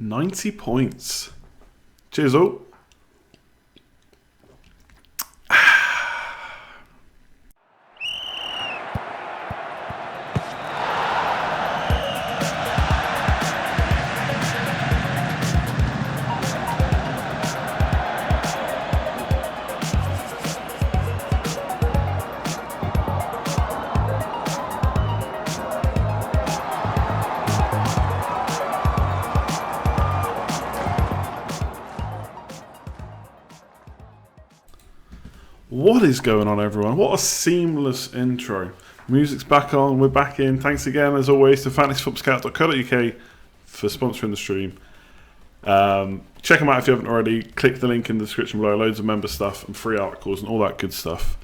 90 points. Cheers all. What is going on, everyone? What a seamless intro. Music's back on, we're back in. Thanks again, as always, to fantasyfootballscout.co.uk for sponsoring the stream. Check them out if you haven't already. Click the link in the description below. Loads of member stuff and free articles and all that good stuff.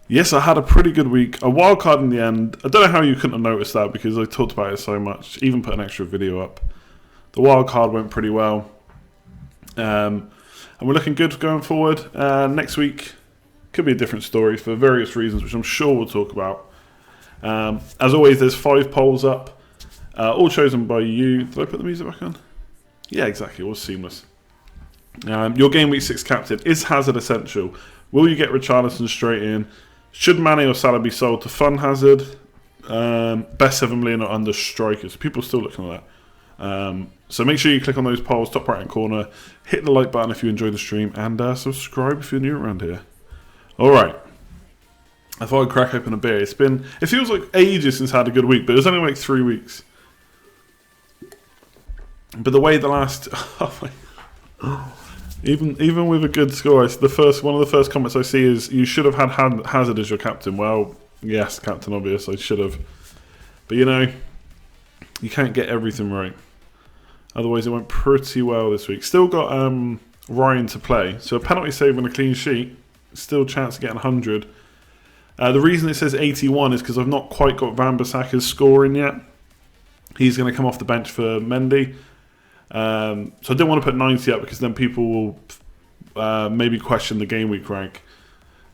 Yes, I had a pretty good week. A wildcard in the end. I don't know how you couldn't have noticed that because I talked about it so much. Even put an extra video up. The wildcard went pretty well. And we're looking good going forward. Next week could be a different story for various reasons, which I'm sure we'll talk about. As always, there's 5 polls up, all chosen by you. Did I put the music back on? Yeah, exactly. It was seamless. Your Game Week 6 captain is Hazard essential. Will you get Richarlison straight in? Should Mane or Salah be sold to fund Hazard? Best 7 million or under strikers. People are still looking at that. So make sure you click on those polls, top right hand corner. Hit the like button if you enjoy the stream, and subscribe if you're new around here. Alright, I thought I'd crack open a beer. It feels like ages since I had a good week, but it was only like 3 weeks. But the way the last... even with a good score, one of the first comments I see is, you should have had Hazard as your captain. Well, yes, Captain Obvious, I should have. But you know, you can't get everything right. Otherwise, it went pretty well this week. Still got Ryan to play, so a penalty save and a clean sheet. Still a chance of getting 100. The reason it says 81 is because I've not quite got Van Bissaka's score in yet. He's going to come off the bench for Mendy. So I didn't want to put 90 up because then people will maybe question the game week rank.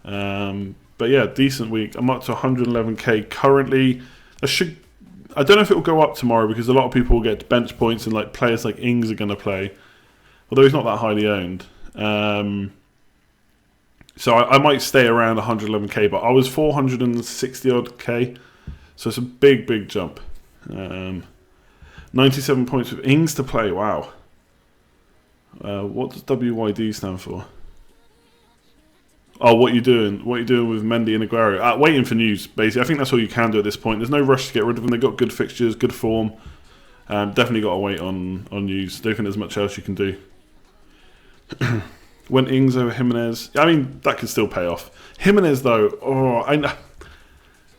But yeah, decent week. I'm up to 111k currently. I don't know if it will go up tomorrow because a lot of people will get bench points and like players like Ings are going to play. Although he's not that highly owned. So I might stay around 111k, but I was 460 odd k, so it's a big jump. 97 points with Ings to play. Wow. What does WYD stand for? Oh, what you doing? What you doing with Mendy and Aguero? Waiting for news. Basically, I think that's all you can do at this point. There's no rush to get rid of them. They've got good fixtures, good form. Definitely got to wait on news. Don't think there's much else you can do. Went Ings over Jimenez. I mean, that could still pay off. Jimenez, though,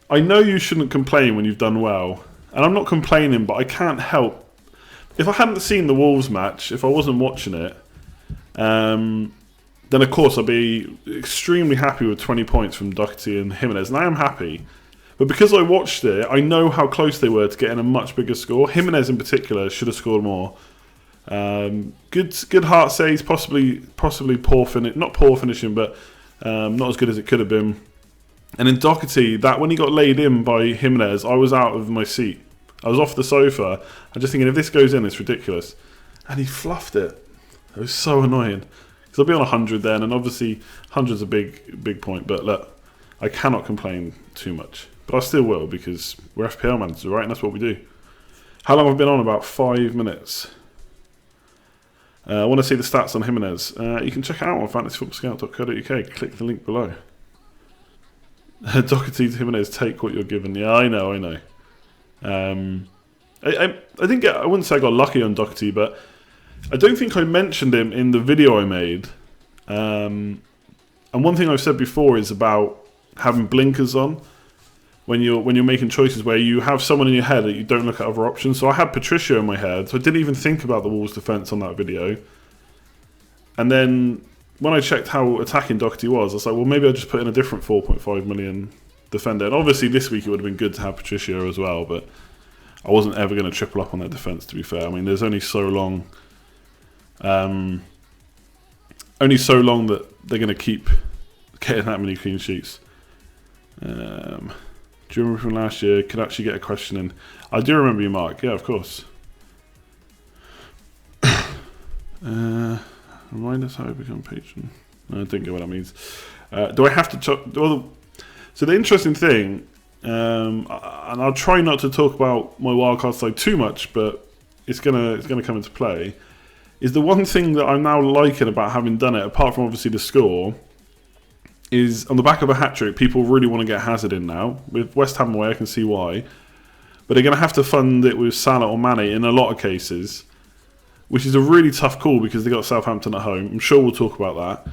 I know you shouldn't complain when you've done well. And I'm not complaining, but I can't help. If I hadn't seen the Wolves match, if I wasn't watching it, then of course I'd be extremely happy with 20 points from Doherty and Jimenez. And I am happy. But because I watched it, I know how close they were to getting a much bigger score. Jimenez in particular should have scored more. Good heart saves, possibly poor finish, not poor finishing, but not as good as it could have been. And in Doherty, that when he got laid in by Jimenez, I was out of my seat. I was off the sofa. I'm just thinking, if this goes in, it's ridiculous. And he fluffed it. It was so annoying. Because I'll be on 100 then, and obviously 100's a big point. But look, I cannot complain too much. But I still will, because we're FPL managers, right? And that's what we do. How long have I been on? About 5 minutes. I want to see the stats on Jimenez. You can check it out on fantasyfootballscout.co.uk. Click the link below. Doherty to Jimenez, take what you're given. Yeah, I know. I think I wouldn't say I got lucky on Doherty, but I don't think I mentioned him in the video I made. And one thing I've said before is about having blinkers on when you're making choices where you have someone in your head that you don't look at other options. So I had Patricio in my head, so I didn't even think about the Wolves defence on that video. And then when I checked how attacking Doherty was, I was like, well, maybe I'll just put in a different 4.5 million defender. And obviously this week it would have been good to have Patricio as well, but I wasn't ever going to triple up on that defence, to be fair. I mean, there's only so long that they're going to keep getting that many clean sheets. Do you remember from last year? Could actually get a question in. I do remember you, Mark. Yeah, of course. Remind us how to become patron. No, I don't get what that means. Do I have to... So the interesting thing, and I'll try not to talk about my wildcard side too much, but it's gonna come into play, is the one thing that I'm now liking about having done it, apart from obviously the score, is on the back of a hat-trick, people really want to get Hazard in now. With West Ham away, I can see why. But they're going to have to fund it with Salah or Mane in a lot of cases, which is a really tough call because they got Southampton at home. I'm sure we'll talk about that.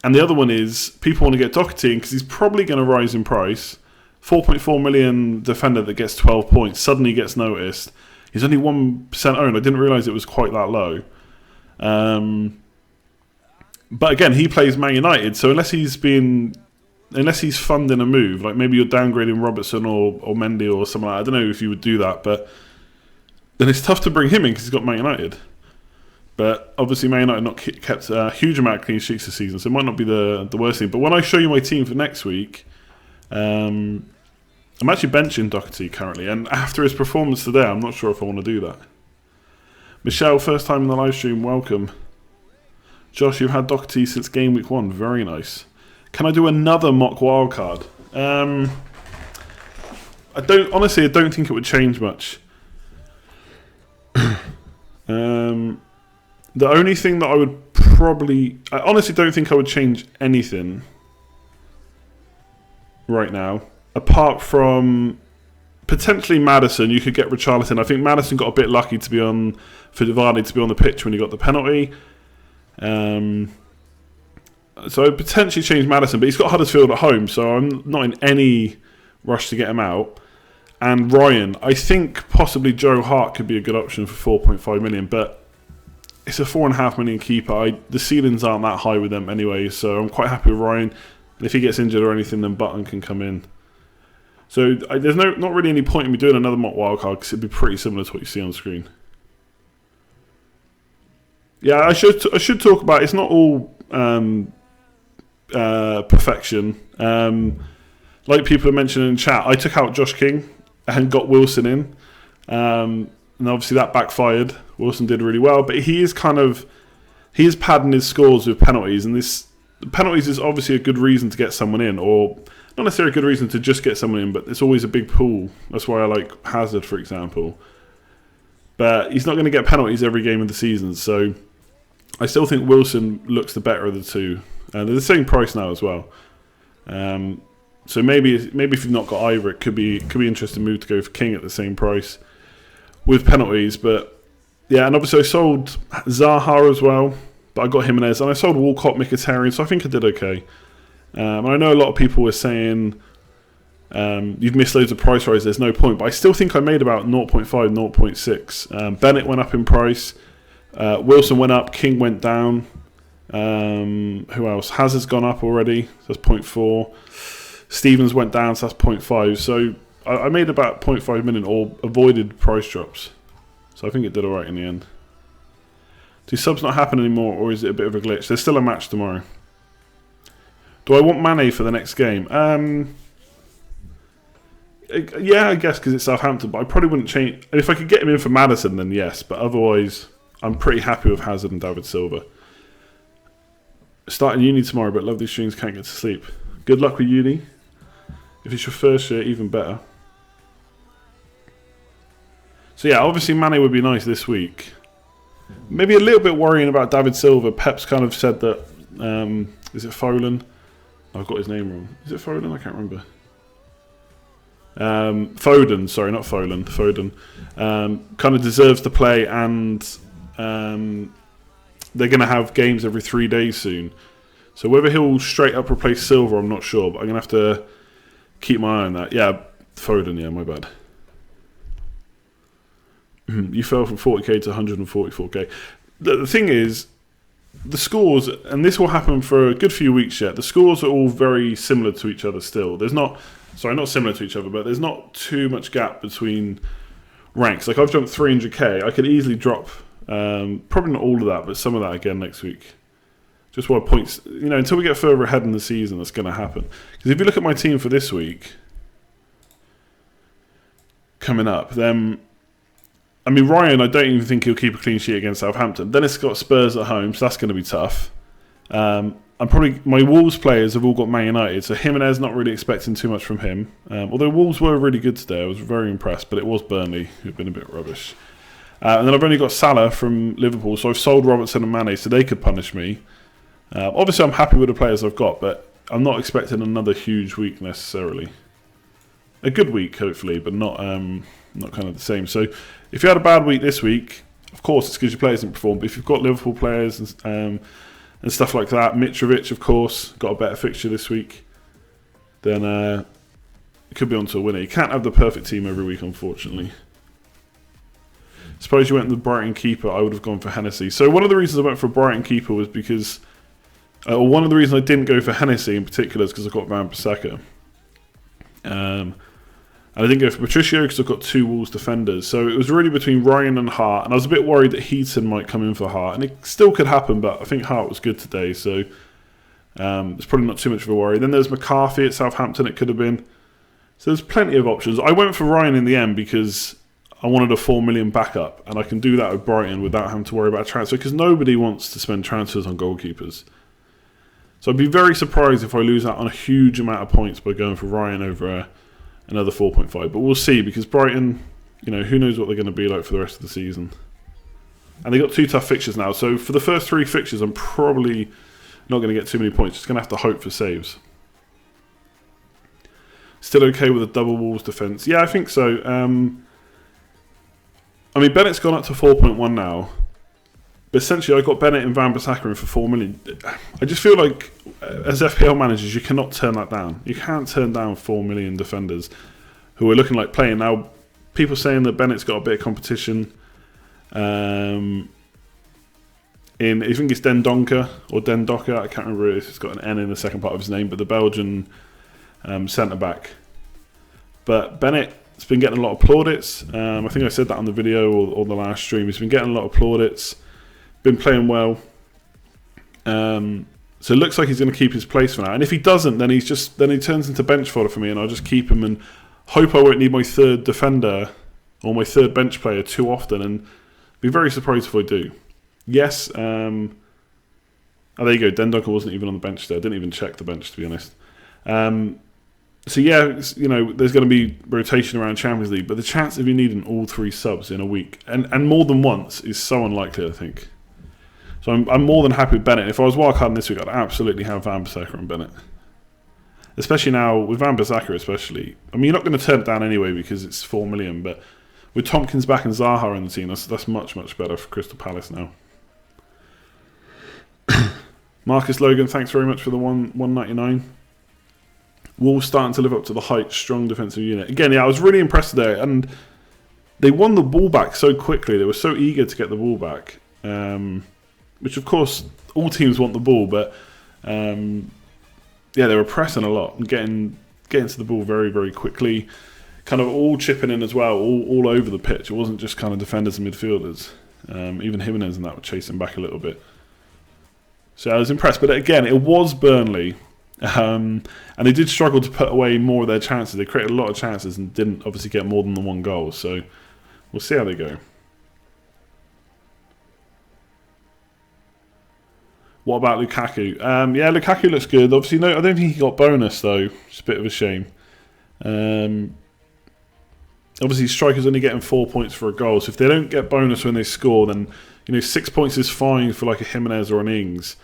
And the other one is people want to get Doherty in because he's probably going to rise in price. 4.4 million defender that gets 12 points suddenly gets noticed. He's only 1% owned. I didn't realise it was quite that low. But again, he plays Man United, so unless he's funding a move, like maybe you're downgrading Robertson or Mendy or something like that. I don't know if you would do that, but then it's tough to bring him in because he's got Man United. But obviously Man United not kept a huge amount of clean sheets this season, so it might not be the worst thing. But when I show you my team for next week, I'm actually benching Doherty currently, and after his performance today, I'm not sure if I want to do that. Michelle, first time in the live stream, welcome. Josh, you've had Doherty since game week 1. Very nice. Can I do another mock wildcard? I don't think it would change much. The only thing that I would I honestly don't think I would change anything right now, apart from potentially Maddison. You could get Richarlison. I think Maddison got a bit lucky for Davern to be on the pitch when he got the penalty. So I'd potentially change Maddison, but he's got Huddersfield at home, so I'm not in any rush to get him out. And Ryan, I think possibly Joe Hart could be a good option for 4.5 million, but it's a 4.5 million keeper. The ceilings aren't that high with them anyway, so I'm quite happy with Ryan. If he gets injured or anything, then Button can come in. So there's not really any point in me doing another mock wildcard because it'd be pretty similar to what you see on screen. Yeah, I should talk about it's not all perfection. Like people are mentioning in chat, I took out Josh King and got Wilson in, and obviously that backfired. Wilson did really well, but he is padding his scores with penalties, and penalties is obviously a good reason to get someone in, or not necessarily a good reason to just get someone in, but it's always a big pool. That's why I like Hazard, for example. But he's not going to get penalties every game of the season, so I still think Wilson looks the better of the two. They're the same price now as well. So maybe if you've not got either, it could be an interesting move to go for King at the same price with penalties. But yeah, and obviously I sold Zaha as well, but I got Jimenez, and I sold Walcott, Mkhitaryan, so I think I did okay. And I know a lot of people were saying you've missed loads of price rise, there's no point, but I still think I made about 0.5, 0.6. Bennett went up in price, Wilson went up, King went down. Who else? Hazard's gone up already, so that's 0.4. Stevens went down, so that's 0.5. So I made about 0.5 million or avoided price drops. So I think it did alright in the end. Do subs not happen anymore, or is it a bit of a glitch? There's still a match tomorrow. Do I want Mane for the next game? Yeah, I guess because it's Southampton, but I probably wouldn't change. If I could get him in for Maddison, then yes, but otherwise I'm pretty happy with Hazard and David Silva. Starting uni tomorrow, but love these streams, can't get to sleep. Good luck with uni. If it's your first year, even better. So yeah, obviously Mane would be nice this week. Maybe a little bit worrying about David Silva. Pep's kind of said that, is it Foden? I've got his name wrong. Is it Foden? I can't remember. Foden, sorry, not Foden. Foden kind of deserves to play, and they're going to have games every 3 days soon. So whether he'll straight up replace Silva, I'm not sure, but I'm going to have to keep my eye on that. Yeah, Foden, yeah, my bad. You fell from 40k to 144k. The thing is, the scores, and this will happen for a good few weeks yet, the scores are all very similar to each other still. There's not similar to each other, but there's not too much gap between ranks. Like I've jumped 300k, I could easily drop, probably not all of that, but some of that again next week. Just what points, until we get further ahead in the season, that's going to happen. Because if you look at my team for this week, coming up, then I mean, Ryan, I don't even think he'll keep a clean sheet against Southampton. Then it's got Spurs at home, so that's going to be tough. My Wolves players have all got Man United, so Jimenez, not really expecting too much from him. Although Wolves were really good today, I was very impressed, but it was Burnley who've been a bit rubbish. And then I've only got Salah from Liverpool, so I've sold Robertson and Mane, so they could punish me. Obviously, I'm happy with the players I've got, but I'm not expecting another huge week necessarily. A good week, hopefully, but not kind of the same. So if you had a bad week this week, of course, it's because your players didn't perform. But if you've got Liverpool players and stuff like that, Mitrovic, of course, got a better fixture this week, then it could be on to a winner. You can't have the perfect team every week, unfortunately. Suppose you went with the Brighton keeper, I would have gone for Hennessy. So one of the reasons I went for a Brighton keeper was because, or one of the reasons I didn't go for Hennessy in particular is because I got Van Bissaka. And I didn't go for Patricio because I've got 2 Wolves defenders. So it was really between Ryan and Hart, and I was a bit worried that Heaton might come in for Hart, and it still could happen, but I think Hart was good today, so it's probably not too much of a worry. Then there's McCarthy at Southampton, it could have been. So there's plenty of options. I went for Ryan in the end because I wanted a 4 million backup, and I can do that with Brighton without having to worry about a transfer, because nobody wants to spend transfers on goalkeepers. So I'd be very surprised if I lose out on a huge amount of points by going for Ryan over another 4.5. But we'll see, because Brighton, who knows what they're going to be like for the rest of the season. And they've got 2 tough fixtures now, so for the first 3 fixtures, I'm probably not going to get too many points. Just going to have to hope for saves. Still okay with a double Wolves defence? Yeah, I think so. I mean, Bennett's gone up to 4.1 now. But essentially, I got Bennett and Van Bissaka in for 4 million. I just feel like, as FPL managers, you cannot turn that down. You can't turn down 4 million defenders who are looking like playing. Now, people saying that Bennett's got a bit of competition. I think it's Den Donker or Den Docker. I can't remember if it's got an N in the second part of his name, but the Belgian centre-back. But Bennett's been getting a lot of plaudits. I think I said that on the video or the last stream. He's been getting a lot of plaudits. Been playing well. So it looks like he's going to keep his place for now. And if he doesn't, then he turns into bench fodder for me, and I'll just keep him and hope I won't need my 3rd defender or my 3rd bench player too often, and be very surprised if I do. Yes. There you go. Den Docker wasn't even on the bench there. I didn't even check the bench, to be honest. So yeah, there's going to be rotation around Champions League, but the chance of you needing all 3 subs in a week and more than once is so unlikely, I think. So I'm more than happy with Bennett. If I was wildcarding this week, I'd absolutely have Van Bissaka and Bennett. Especially now, with Van Bissaka especially. I mean, you're not going to turn it down anyway because it's 4 million, but with Tompkins back and Zaha in the team, that's much, much better for Crystal Palace now. Marcus Logan, thanks very much for the 199. Wolves starting to live up to the hype, strong defensive unit. Again, yeah, I was really impressed there, and they won the ball back so quickly. They were so eager to get the ball back. Which, of course, all teams want the ball, but they were pressing a lot and getting to the ball very, very quickly. Kind of all chipping in as well, all over the pitch. It wasn't just kind of defenders and midfielders. Even Jimenez and that were chasing back a little bit. So I was impressed. But again, it was Burnley. And they did struggle to put away more of their chances. They created a lot of chances and didn't obviously get more than the 1 goal. So we'll see how they go. What about Lukaku? Yeah, Lukaku looks good. Obviously, no, I don't think he got bonus, though. It's a bit of a shame. Obviously, strikers only getting 4 points for a goal. So if they don't get bonus when they score, then 6 points is fine for like a Jimenez or an Ings.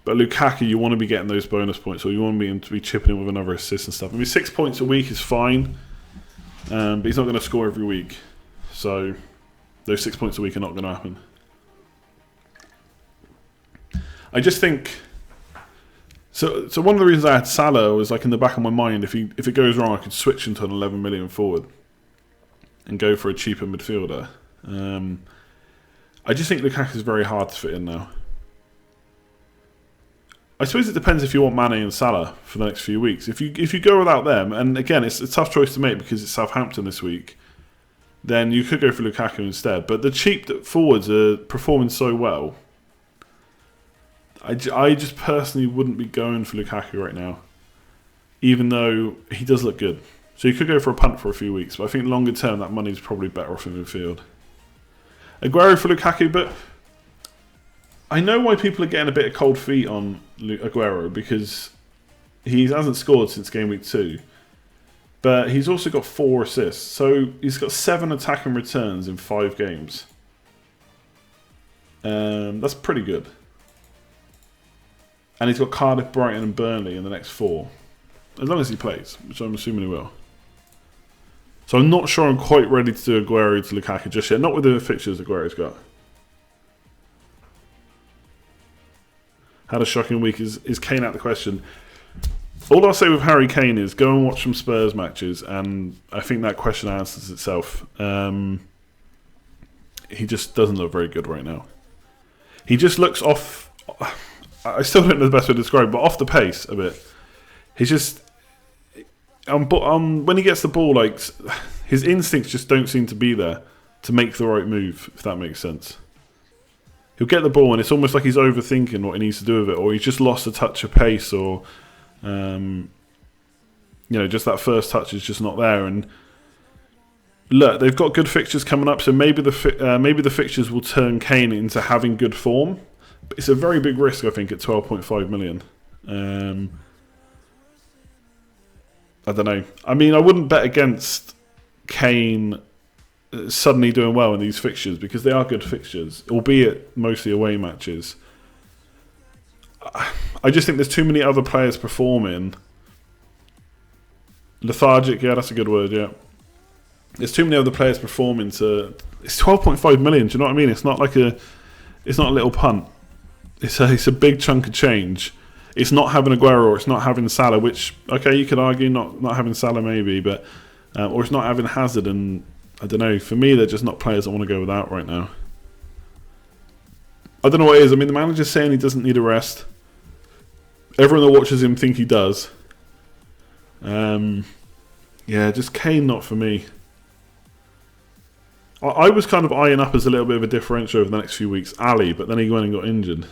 But Lukaku, you want to be getting those bonus points, or you want him to be chipping in with another assist and stuff. I mean, 6 points a week is fine, but he's not going to score every week. So those 6 points a week are not going to happen. I just think so one of the reasons I had Salah was like in the back of my mind, if it goes wrong, I could switch into an 11 million forward and go for a cheaper midfielder. I just think Lukaku is very hard to fit in now. I suppose it depends if you want Mane and Salah for the next few weeks. If you go without them, and again it's a tough choice to make because it's Southampton this week, then you could go for Lukaku instead. But the cheap forwards are performing so well. I just personally wouldn't be going for Lukaku right now, even though he does look good. So you could go for a punt for a few weeks, but I think longer term that money's probably better off in midfield. Aguero for Lukaku, but I know why people are getting a bit of cold feet on Aguero, because he hasn't scored since game week 2. But he's also got 4 assists. So he's got 7 attacking returns in 5 games. That's pretty good. And he's got Cardiff, Brighton and Burnley in the next 4. As long as he plays, which I'm assuming he will. So I'm not sure I'm quite ready to do Aguero to Lukaku just yet. Not with the fixtures Aguero's got. Had a shocking week. Is Kane out the question? All I'll say with Harry Kane is go and watch some Spurs matches, and I think that question answers itself. He just doesn't look very good right now. He just looks off. I still don't know the best way to describe it, but off the pace a bit. He's just when he gets the ball, like his instincts just don't seem to be there to make the right move, if that makes sense. He'll get the ball and it's almost like he's overthinking what he needs to do with it, or he's just lost a touch of pace, or just that first touch is just not there. And look, they've got good fixtures coming up, so maybe the fixtures will turn Kane into having good form. But it's a very big risk, I think, at 12.5 million. I don't know. I mean, I wouldn't bet against Kane suddenly doing well in these fixtures, because they are good fixtures, albeit mostly away matches. I just think there's too many other players performing. Lethargic, yeah, that's a good word, yeah. There's too many other players performing to... It's 12.5 million, do you know what I mean? It's not like it's not a little punt. It's a big chunk of change. It's not having Aguero, or it's not having Salah, which, okay, you could argue not having Salah maybe, but or it's not having Hazard, and I don't know. For me, they're just not players I want to go without right now. I don't know what it is. I mean, the manager's saying he doesn't need a rest. Everyone that watches him think he does. Yeah, just Kane not for me. I was kind of eyeing up as a little bit of a differential over the next few weeks, Ali, but then he went and got injured.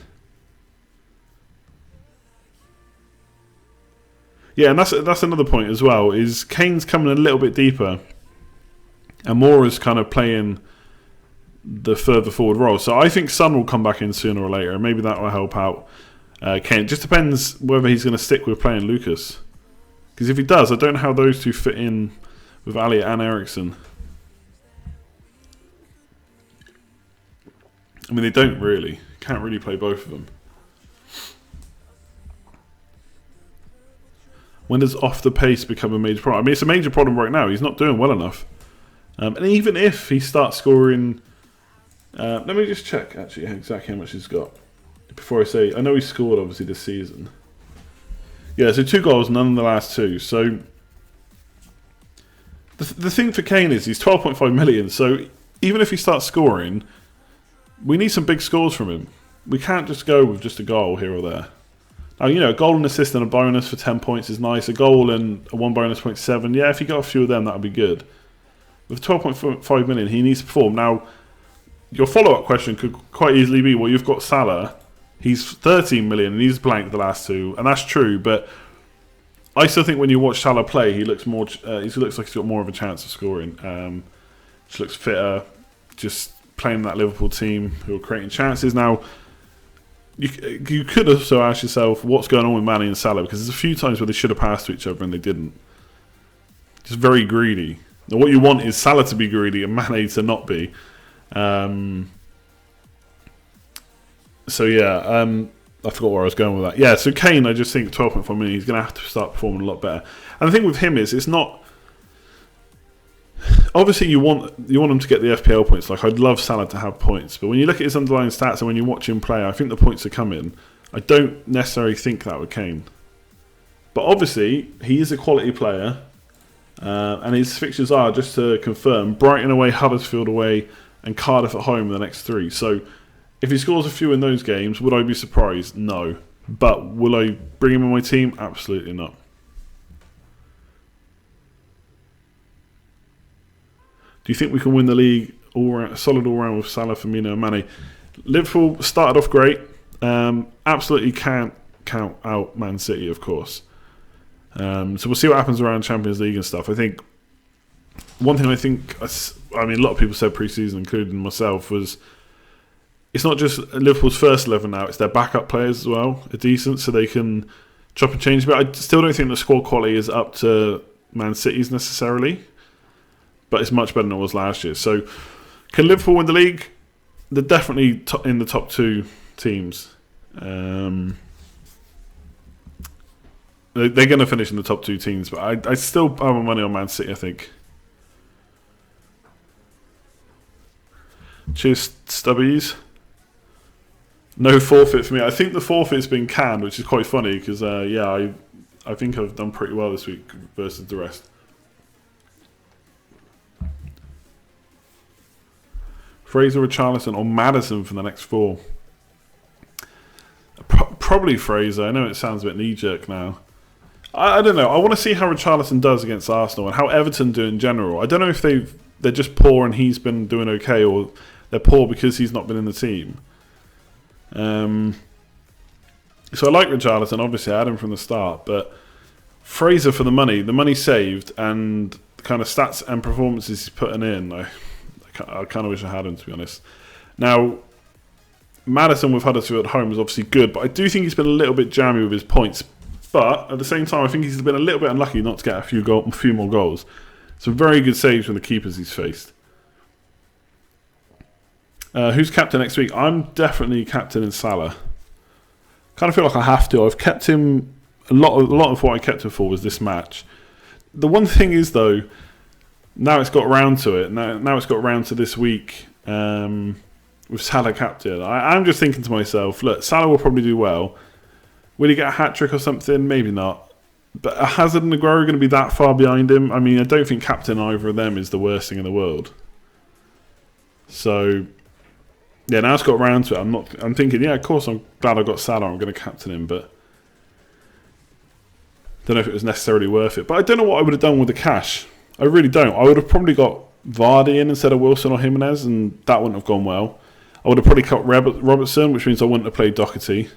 Yeah, and that's another point as well, is Kane's coming a little bit deeper, and Moura's kind of playing the further forward role. So I think Son will come back in sooner or later, and maybe that will help out Kane. It just depends whether he's going to stick with playing Lucas. Because if he does, I don't know how those two fit in with Ali and Eriksen. I mean, they don't really. Can't really play both of them. When does off the pace become a major problem? I mean, it's a major problem right now. He's not doing well enough. And even if he starts scoring... let me just check, actually, exactly how much he's got. Before I say... I know he scored, obviously, this season. Yeah, so 2 goals, none in the last 2. So... The thing for Kane is he's 12.5 million. So even if he starts scoring... We need some big scores from him. We can't just go with just a goal here or there. Now, a goal and assist and a bonus for 10 points is nice. A goal and a 1 bonus 0.7. Yeah, if you got a few of them, that would be good. With 12.5 million, he needs to perform. Now, your follow-up question could quite easily be, well, you've got Salah. He's 13 million and he's blanked the last 2. And that's true, but I still think when you watch Salah play, he looks more. He looks like he's got more of a chance of scoring. Just looks fitter. Just... playing that Liverpool team who are creating chances. Now, you could also ask yourself what's going on with Mane and Salah, because there's a few times where they should have passed to each other and they didn't. Just very greedy. Now, what you want is Salah to be greedy and Mane to not be. So yeah, I forgot where I was going with that. Yeah, so Kane, I just think 12.5 million, he's going to have to start performing a lot better. And the thing with him is, it's not... Obviously, you want him to get the FPL points. Like, I'd love Salah to have points, but when you look at his underlying stats and when you watch him play, I think the points are coming. I don't necessarily think that with Kane, but obviously he is a quality player, and his fixtures are, just to confirm, Brighton away, Huddersfield away, and Cardiff at home in the next 3. So, if he scores a few in those games, would I be surprised? No, but will I bring him on my team? Absolutely not. Do you think we can win the league solid all round with Salah, Firmino and Mane? Liverpool started off great. Absolutely can't count out Man City, of course. So we'll see what happens around Champions League and stuff. I think one thing I mean, a lot of people said pre-season, including myself, was it's not just Liverpool's first 11 now, it's their backup players as well are decent, so they can chop and change. But I still don't think the squad quality is up to Man City's necessarily, but it's much better than it was last year. So can Liverpool win the league? They're definitely in the top 2 teams. They're going to finish in the top 2 teams, but I still have my money on Man City, I think. Cheers, Stubbies. No forfeit for me. I think the forfeit's been canned, which is quite funny because, I think I've done pretty well this week versus the rest. Fraser, Richarlison, or Maddison for the next 4. Probably Fraser. I know it sounds a bit knee-jerk now. I don't know. I want to see how Richarlison does against Arsenal and how Everton do in general. I don't know if they're just poor and he's been doing okay, or they're poor because he's not been in the team. So I like Richarlison. Obviously, I had him from the start, but Fraser for the money saved, and the kind of stats and performances he's putting in, I kind of wish I had him, to be honest. Now, Maddison with Huddersfield at home is obviously good, but I do think he's been a little bit jammy with his points. But at the same time, I think he's been a little bit unlucky not to get a few more goals. Some very good saves from the keepers he's faced. Who's captain next week? I'm definitely captain in Salah. Kind of feel like I have to. I've kept him a lot of what I kept him for was this match. The one thing is though, now it's got round to it. Now it's got round to this week with Salah captain. I'm just thinking to myself, look, Salah will probably do well. Will he get a hat-trick or something? Maybe not. But are Hazard and Aguero going to be that far behind him? I mean, I don't think captain either of them is the worst thing in the world. So, yeah, now it's got round to it. I'm thinking, yeah, of course, I'm glad I got Salah. I'm going to captain him, but don't know if it was necessarily worth it. But I don't know what I would have done with the cash. I really don't. I would have probably got Vardy in instead of Wilson or Jimenez, and that wouldn't have gone well. I would have probably cut Robertson, which means I wouldn't have played Doherty.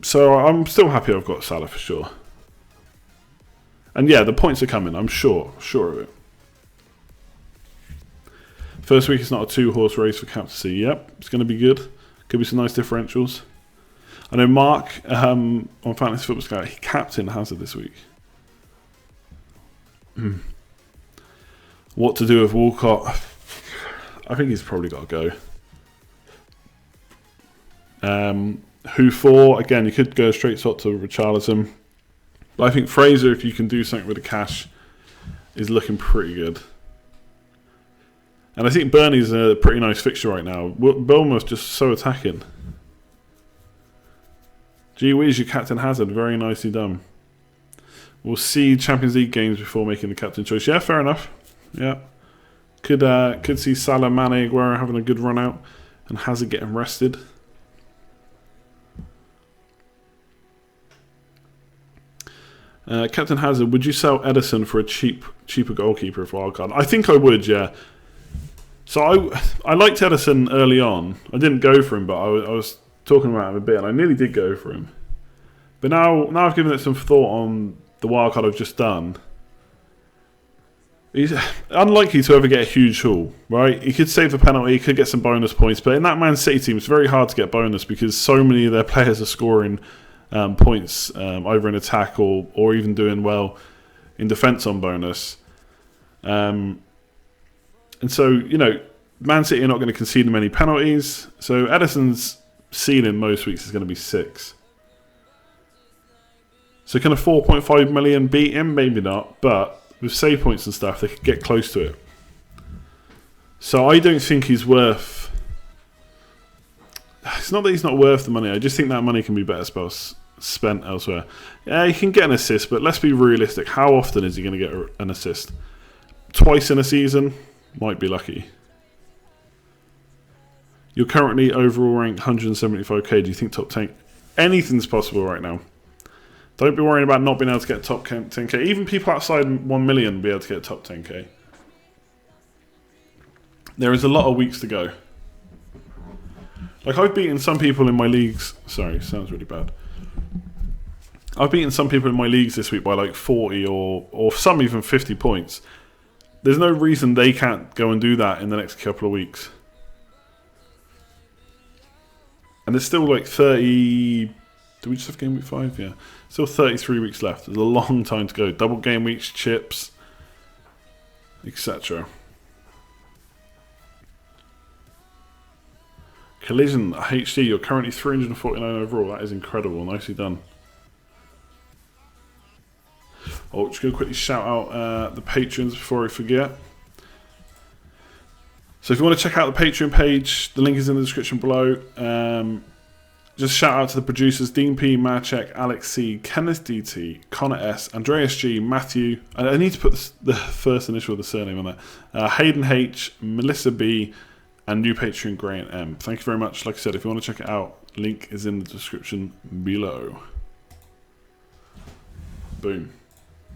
So I'm still happy I've got Salah for sure. And yeah, the points are coming, I'm sure of it. First week is not a 2-horse race for captaincy. Yep, it's going to be good. Could be some nice differentials. I know Mark on Fantasy Football Scout, he captained Hazard this week. What to do with Walcott? I think he's probably got to go. Who for? Again, you could go straight shot to Richarlison. But I think Fraser, if you can do something with the cash, is looking pretty good. And I think Burnley's a pretty nice fixture right now. Bournemouth just so attacking. Gee whiz, your captain Hazard. Very nicely done. We'll see Champions League games before making the captain choice. Yeah, fair enough. Yeah. Could see Salah, Mane, Aguero having a good run out and Hazard getting rested. Captain Hazard, would you sell Edison for a cheaper goalkeeper if Wildcard? I think I would, yeah. So I liked Edison early on. I didn't go for him, but I was talking about him a bit, and I nearly did go for him. But now I've given it some thought on the Wildcard I've just done. He's unlikely to ever get a huge haul, right? He could save the penalty, he could get some bonus points, but in that Man City team, it's very hard to get bonus because so many of their players are scoring points either in attack or even doing well in defence on bonus. And so, you know, Man City are not going to concede many penalties. So Edison's ceiling most weeks is going to be 6. So can a 4.5 million beat him? Maybe not. But with save points and stuff, they could get close to it. So I don't think he's worth... It's not that he's not worth the money. I just think that money can be better spent elsewhere. Yeah, he can get an assist, but let's be realistic. How often is he going to get an assist? Twice in a season? Might be lucky. You're currently overall ranked 175k. Do you think top 10? Anything's possible right now. Don't be worrying about not being able to get top 10k. Even people outside 1 million will be able to get top 10k. There is a lot of weeks to go. Like, I've beaten some people in my leagues. Sorry, sounds really bad. I've beaten some people in my leagues this week by like 40 or some even 50 points. There's no reason they can't go and do that in the next couple of weeks. And there's still like 30... Do we just have game week 5? Yeah. Still 33 weeks left. There's a long time to go. Double game weeks, chips, etc. Collision HD, you're currently 349 overall. That is incredible. Nicely done. Oh, just going to quickly shout out the patrons before I forget. So if you want to check out the Patreon page, the link is in the description below. Just shout out to the producers: Dean P, Marchek, Alex C, Kenneth DT, Connor S, Andreas G, Matthew. I need to put the first initial of the surname on there. Hayden H, Melissa B, and new Patreon Grant M. Thank you very much. Like I said, if you want to check it out, link is in the description below. Boom.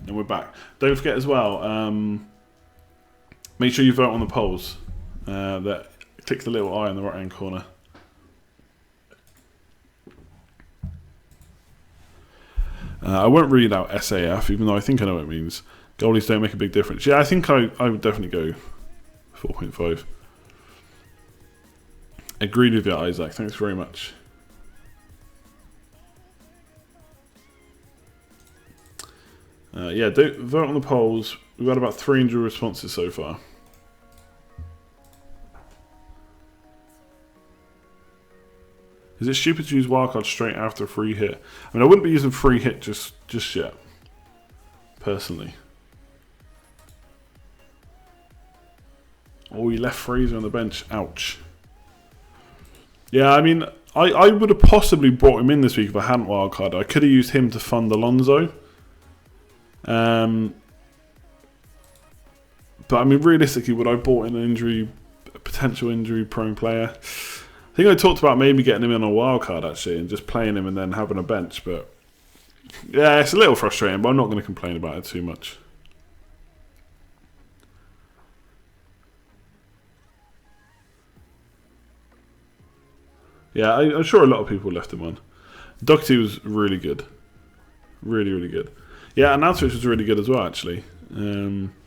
And we're back. Don't forget as well, make sure you vote on the polls. Click the little eye in the right hand corner. I won't read out SAF, even though I think I know what it means. Goalies don't make a big difference. Yeah, I think I would definitely go 4.5. Agreed with you, Isaac. Thanks very much. Yeah, vote on the polls. We've had about 300 responses so far. Is it stupid to use wildcard straight after a free hit? I mean, I wouldn't be using free hit just yet, personally. Oh, he left Fraser on the bench. Ouch. Yeah, I mean, I would have possibly brought him in this week if I hadn't wildcard. I could have used him to fund Alonso. But I mean, realistically, would I bought in a potential injury-prone player? I think I talked about maybe getting him in a wild card actually and just playing him and then having a bench, but yeah, it's a little frustrating, but I'm not going to complain about it too much. Yeah, I'm sure a lot of people left him on. Doherty was really good. Really, really good. Yeah, and Nalswich was really good as well, actually.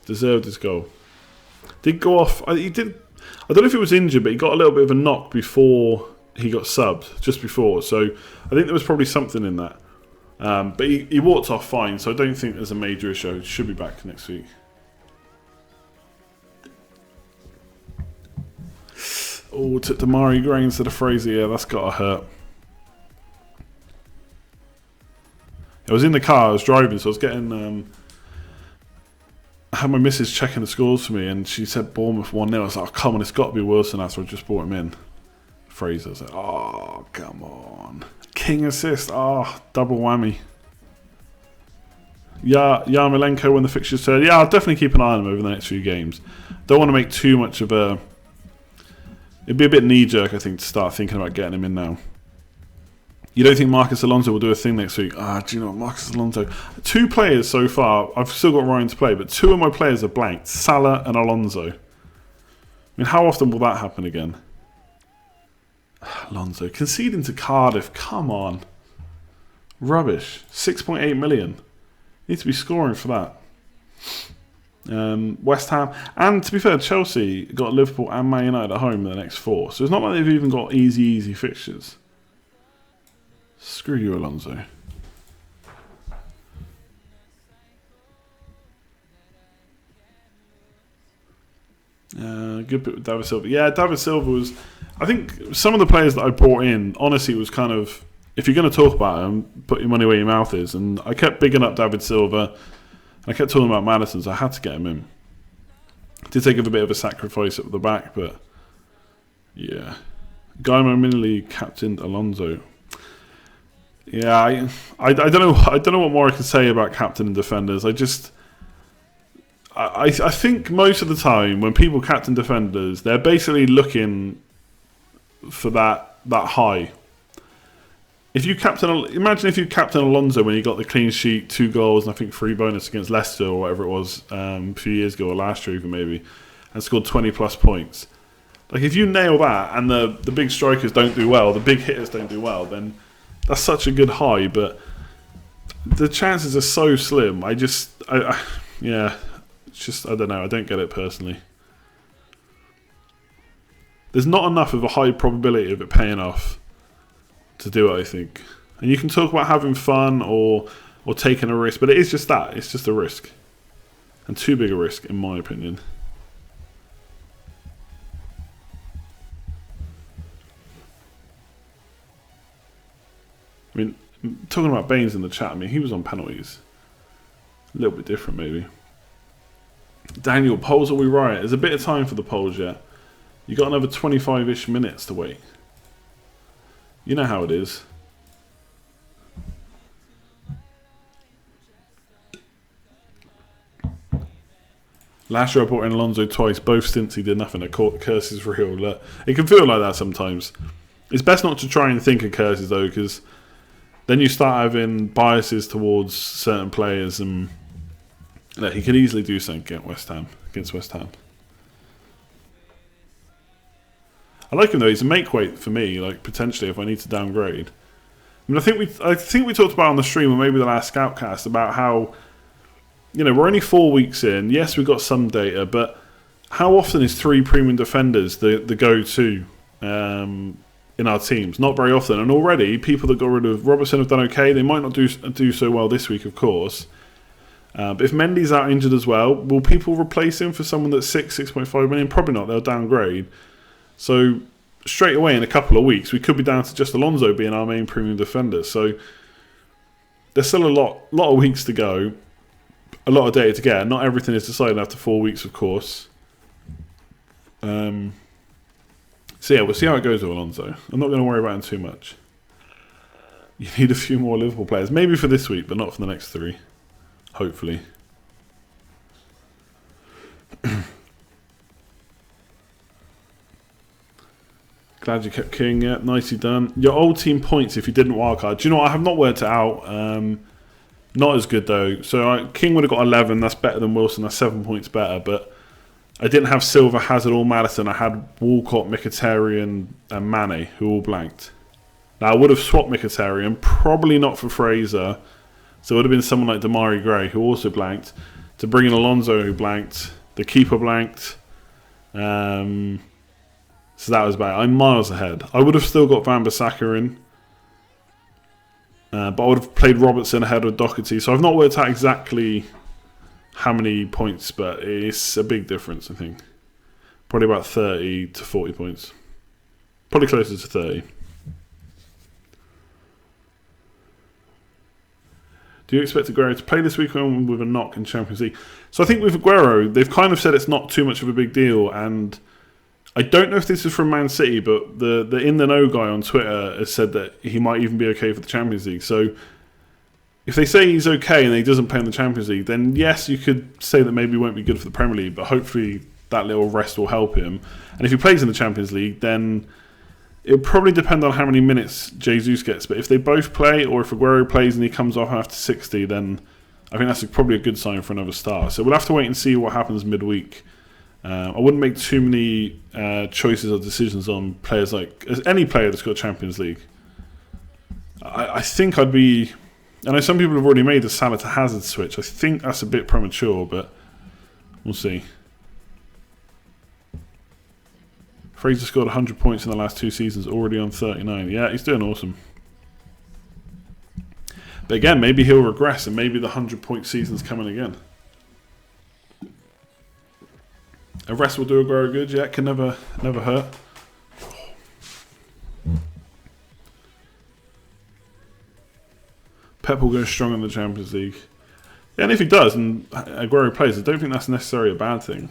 Deserved his goal. Did go off. He did. I don't know if he was injured, but he got a little bit of a knock before he got subbed, just before. So I think there was probably something in that. But he walked off fine, so I don't think there's a major issue. He should be back next week. Oh, took Damari Gray instead of Fraser. Yeah, that's got to hurt. I was in the car, I was driving, so I was getting... I had my missus checking the scores for me, and she said Bournemouth 1-0. I was like, oh, come on, it's got to be worse than that, so I just brought him in. Fraser, I was like, oh, come on. King assist, oh, double whammy. Yeah, Yarmolenko when the fixtures turn. Yeah, I'll definitely keep an eye on him over the next few games. Don't want to make too much of a... It'd be a bit knee-jerk, I think, to start thinking about getting him in now. You don't think Marcus Alonso will do a thing next week? Do you know what? Marcus Alonso... 2 players so far. I've still got Ryan to play, but 2 of my players are blanked. Salah and Alonso. I mean, how often will that happen again? Alonso. Conceding to Cardiff. Come on. Rubbish. 6.8 million. Need to be scoring for that. West Ham. And to be fair, Chelsea got Liverpool and Man United at home in the next 4. So it's not like they've even got easy fixtures. Screw you, Alonso. Good bit with David Silva. Yeah, David Silva was... I think some of the players that I brought in, honestly, was kind of... If you're going to talk about them, put your money where your mouth is. And I kept bigging up David Silva. I kept talking about Maddison, so I had to get him in. Did take a bit of a sacrifice at the back, but... Yeah. Guy Mini captained Alonso. Yeah, I don't know. I don't know what more I can say about captain and defenders. I think most of the time when people captain defenders, they're basically looking for that high. If you imagine if you captain Alonso when he got the clean sheet, 2 goals, and I think 3 bonus against Leicester or whatever it was a few years ago or last year even maybe, and scored 20 plus points. Like if you nail that and the big strikers don't do well, the big hitters don't do well, then that's such a good high. But the chances are so slim. Yeah, it's just, I don't know. I don't get it personally. There's not enough of a high probability of it paying off to do it, I think. And you can talk about having fun or taking a risk, but it is just that. It's just a risk. And too big a risk, in my opinion. I mean, talking about Baines in the chat, I mean, he was on penalties. A little bit different, maybe. Daniel, polls, are we right? There's a bit of time for the polls yet. You got another 25-ish minutes to wait. You know how it is. Last year I brought in Alonso twice. Both stints he did nothing. A curse is real. Look, it can feel like that sometimes. It's best not to try and think of curses though, because then you start having biases towards certain players, and he could easily do something against West Ham. I like him though. He's a make weight for me. Like potentially, if I need to downgrade. I mean, I think we talked about on the stream, or maybe the last Scoutcast, about how, you know, we're only 4 weeks in. Yes, we've got some data, but how often is 3 premium defenders the go-to in our teams? Not very often. And already, people that got rid of Robertson have done okay. They might not do so well this week, of course. But if Mendy's out injured as well, will people replace him for someone that's 6.5 million? Probably not. They'll downgrade. So straight away in a couple of weeks, we could be down to just Alonso being our main premium defender. So there's still a lot of weeks to go, a lot of data to get. Not everything is decided after 4 weeks, of course. So yeah, we'll see how it goes with Alonso. I'm not going to worry about him too much. You need a few more Liverpool players, maybe for this week, but not for the next 3. Hopefully. Glad you kept King. Yeah, nicely done. Your old team points if you didn't wildcard. Do you know what? I have not worked it out. Not as good though. So King would have got 11. That's better than Wilson. That's 7 points better. But I didn't have Silva, Hazard, or Maddison. I had Walcott, Mkhitaryan, and Mane, who all blanked. Now I would have swapped Mkhitaryan, probably not for Fraser. So it would have been someone like Damari Gray, who also blanked, to bring in Alonso, who blanked. The keeper blanked. So that was bad. I'm miles ahead. I would have still got Van Bissaka in. But I would have played Robertson ahead of Doherty. So I've not worked out exactly how many points, but it's a big difference, I think. Probably about 30 to 40 points. Probably closer to 30. Do you expect Aguero to play this weekend with a knock in Champions League? So I think with Aguero, they've kind of said it's not too much of a big deal, and I don't know if this is from Man City, but the In The Know guy on Twitter has said that he might even be okay for the Champions League. So if they say he's okay and he doesn't play in the Champions League, then yes, you could say that maybe he won't be good for the Premier League, but hopefully that little rest will help him. And if he plays in the Champions League, then it'll probably depend on how many minutes Jesus gets. But if they both play, or if Aguero plays and he comes off after 60, then I think that's probably a good sign for another start. So we'll have to wait and see what happens midweek. I wouldn't make too many choices or decisions on players like any player that's got Champions League. I think I'd be. I know some people have already made the Salah to Hazard switch. I think that's a bit premature, but we'll see. Fraser scored 100 points in the last 2 seasons, already on 39. Yeah, he's doing awesome. But again, maybe he'll regress, and maybe the 100-point season's coming again. A rest will do Aguero good. Yeah, it can never hurt. Pep will go strong in the Champions League. Yeah, and if he does, and Aguero plays, I don't think that's necessarily a bad thing.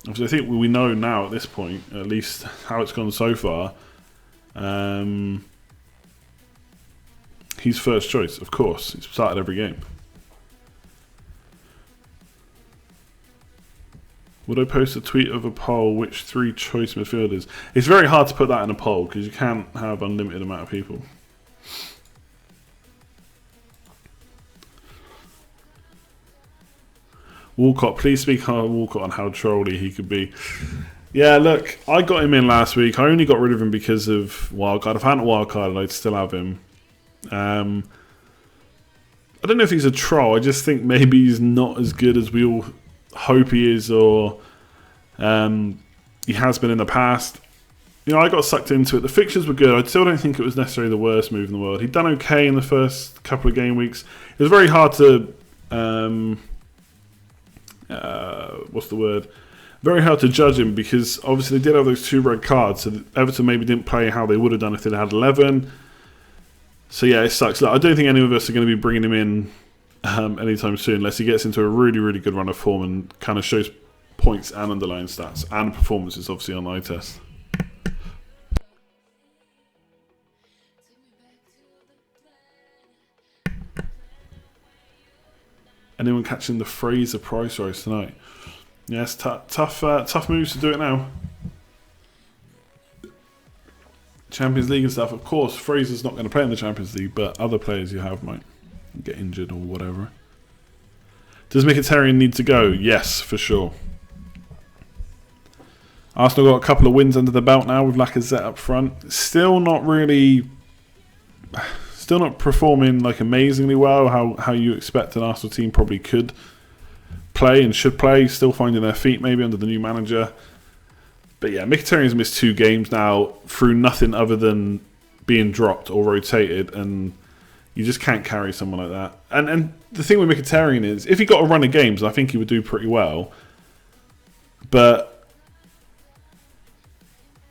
Obviously, I think we know now at this point, at least how it's gone so far. He's first choice, of course. He's started every game. Would I post a tweet of a poll which 3 choice midfielders? It's very hard to put that in a poll because you can't have unlimited amount of people. Walcott, please speak on Walcott on how trolly he could be. Yeah, look, I got him in last week. I only got rid of him because of Wildcard. If I hadn't Wildcarded, I'd still have him. I don't know if he's a troll. I just think maybe he's not as good as we all hope he is, or he has been in the past. I got sucked into it. The fixtures were good. I still don't think it was necessarily the worst move in the world. He'd done okay in the first couple of game weeks. It was very hard to very hard to judge him, because obviously they did have those 2 red cards, so Everton maybe didn't play how they would have done if they'd had 11. So yeah, it sucks. Look, I don't think any of us are going to be bringing him in anytime soon, unless he gets into a really, really good run of form and kind of shows points and underlying stats and performances, obviously, on eye test. Anyone catching the Fraser price rise tonight? Yes, tough moves to do it now. Champions League and stuff. Of course, Fraser's not going to play in the Champions League, but other players you have might get injured or whatever. Does Mkhitaryan need to go? Yes, for sure. Arsenal got a couple of wins under the belt now with Lacazette up front. Still not performing like amazingly well how you expect an Arsenal team probably could play and should play. Still finding their feet maybe under the new manager. But yeah, Mkhitaryan's missed 2 games now through nothing other than being dropped or rotated, and you just can't carry someone like that. And the thing with Mkhitaryan is, if he got a run of games, I think he would do pretty well. But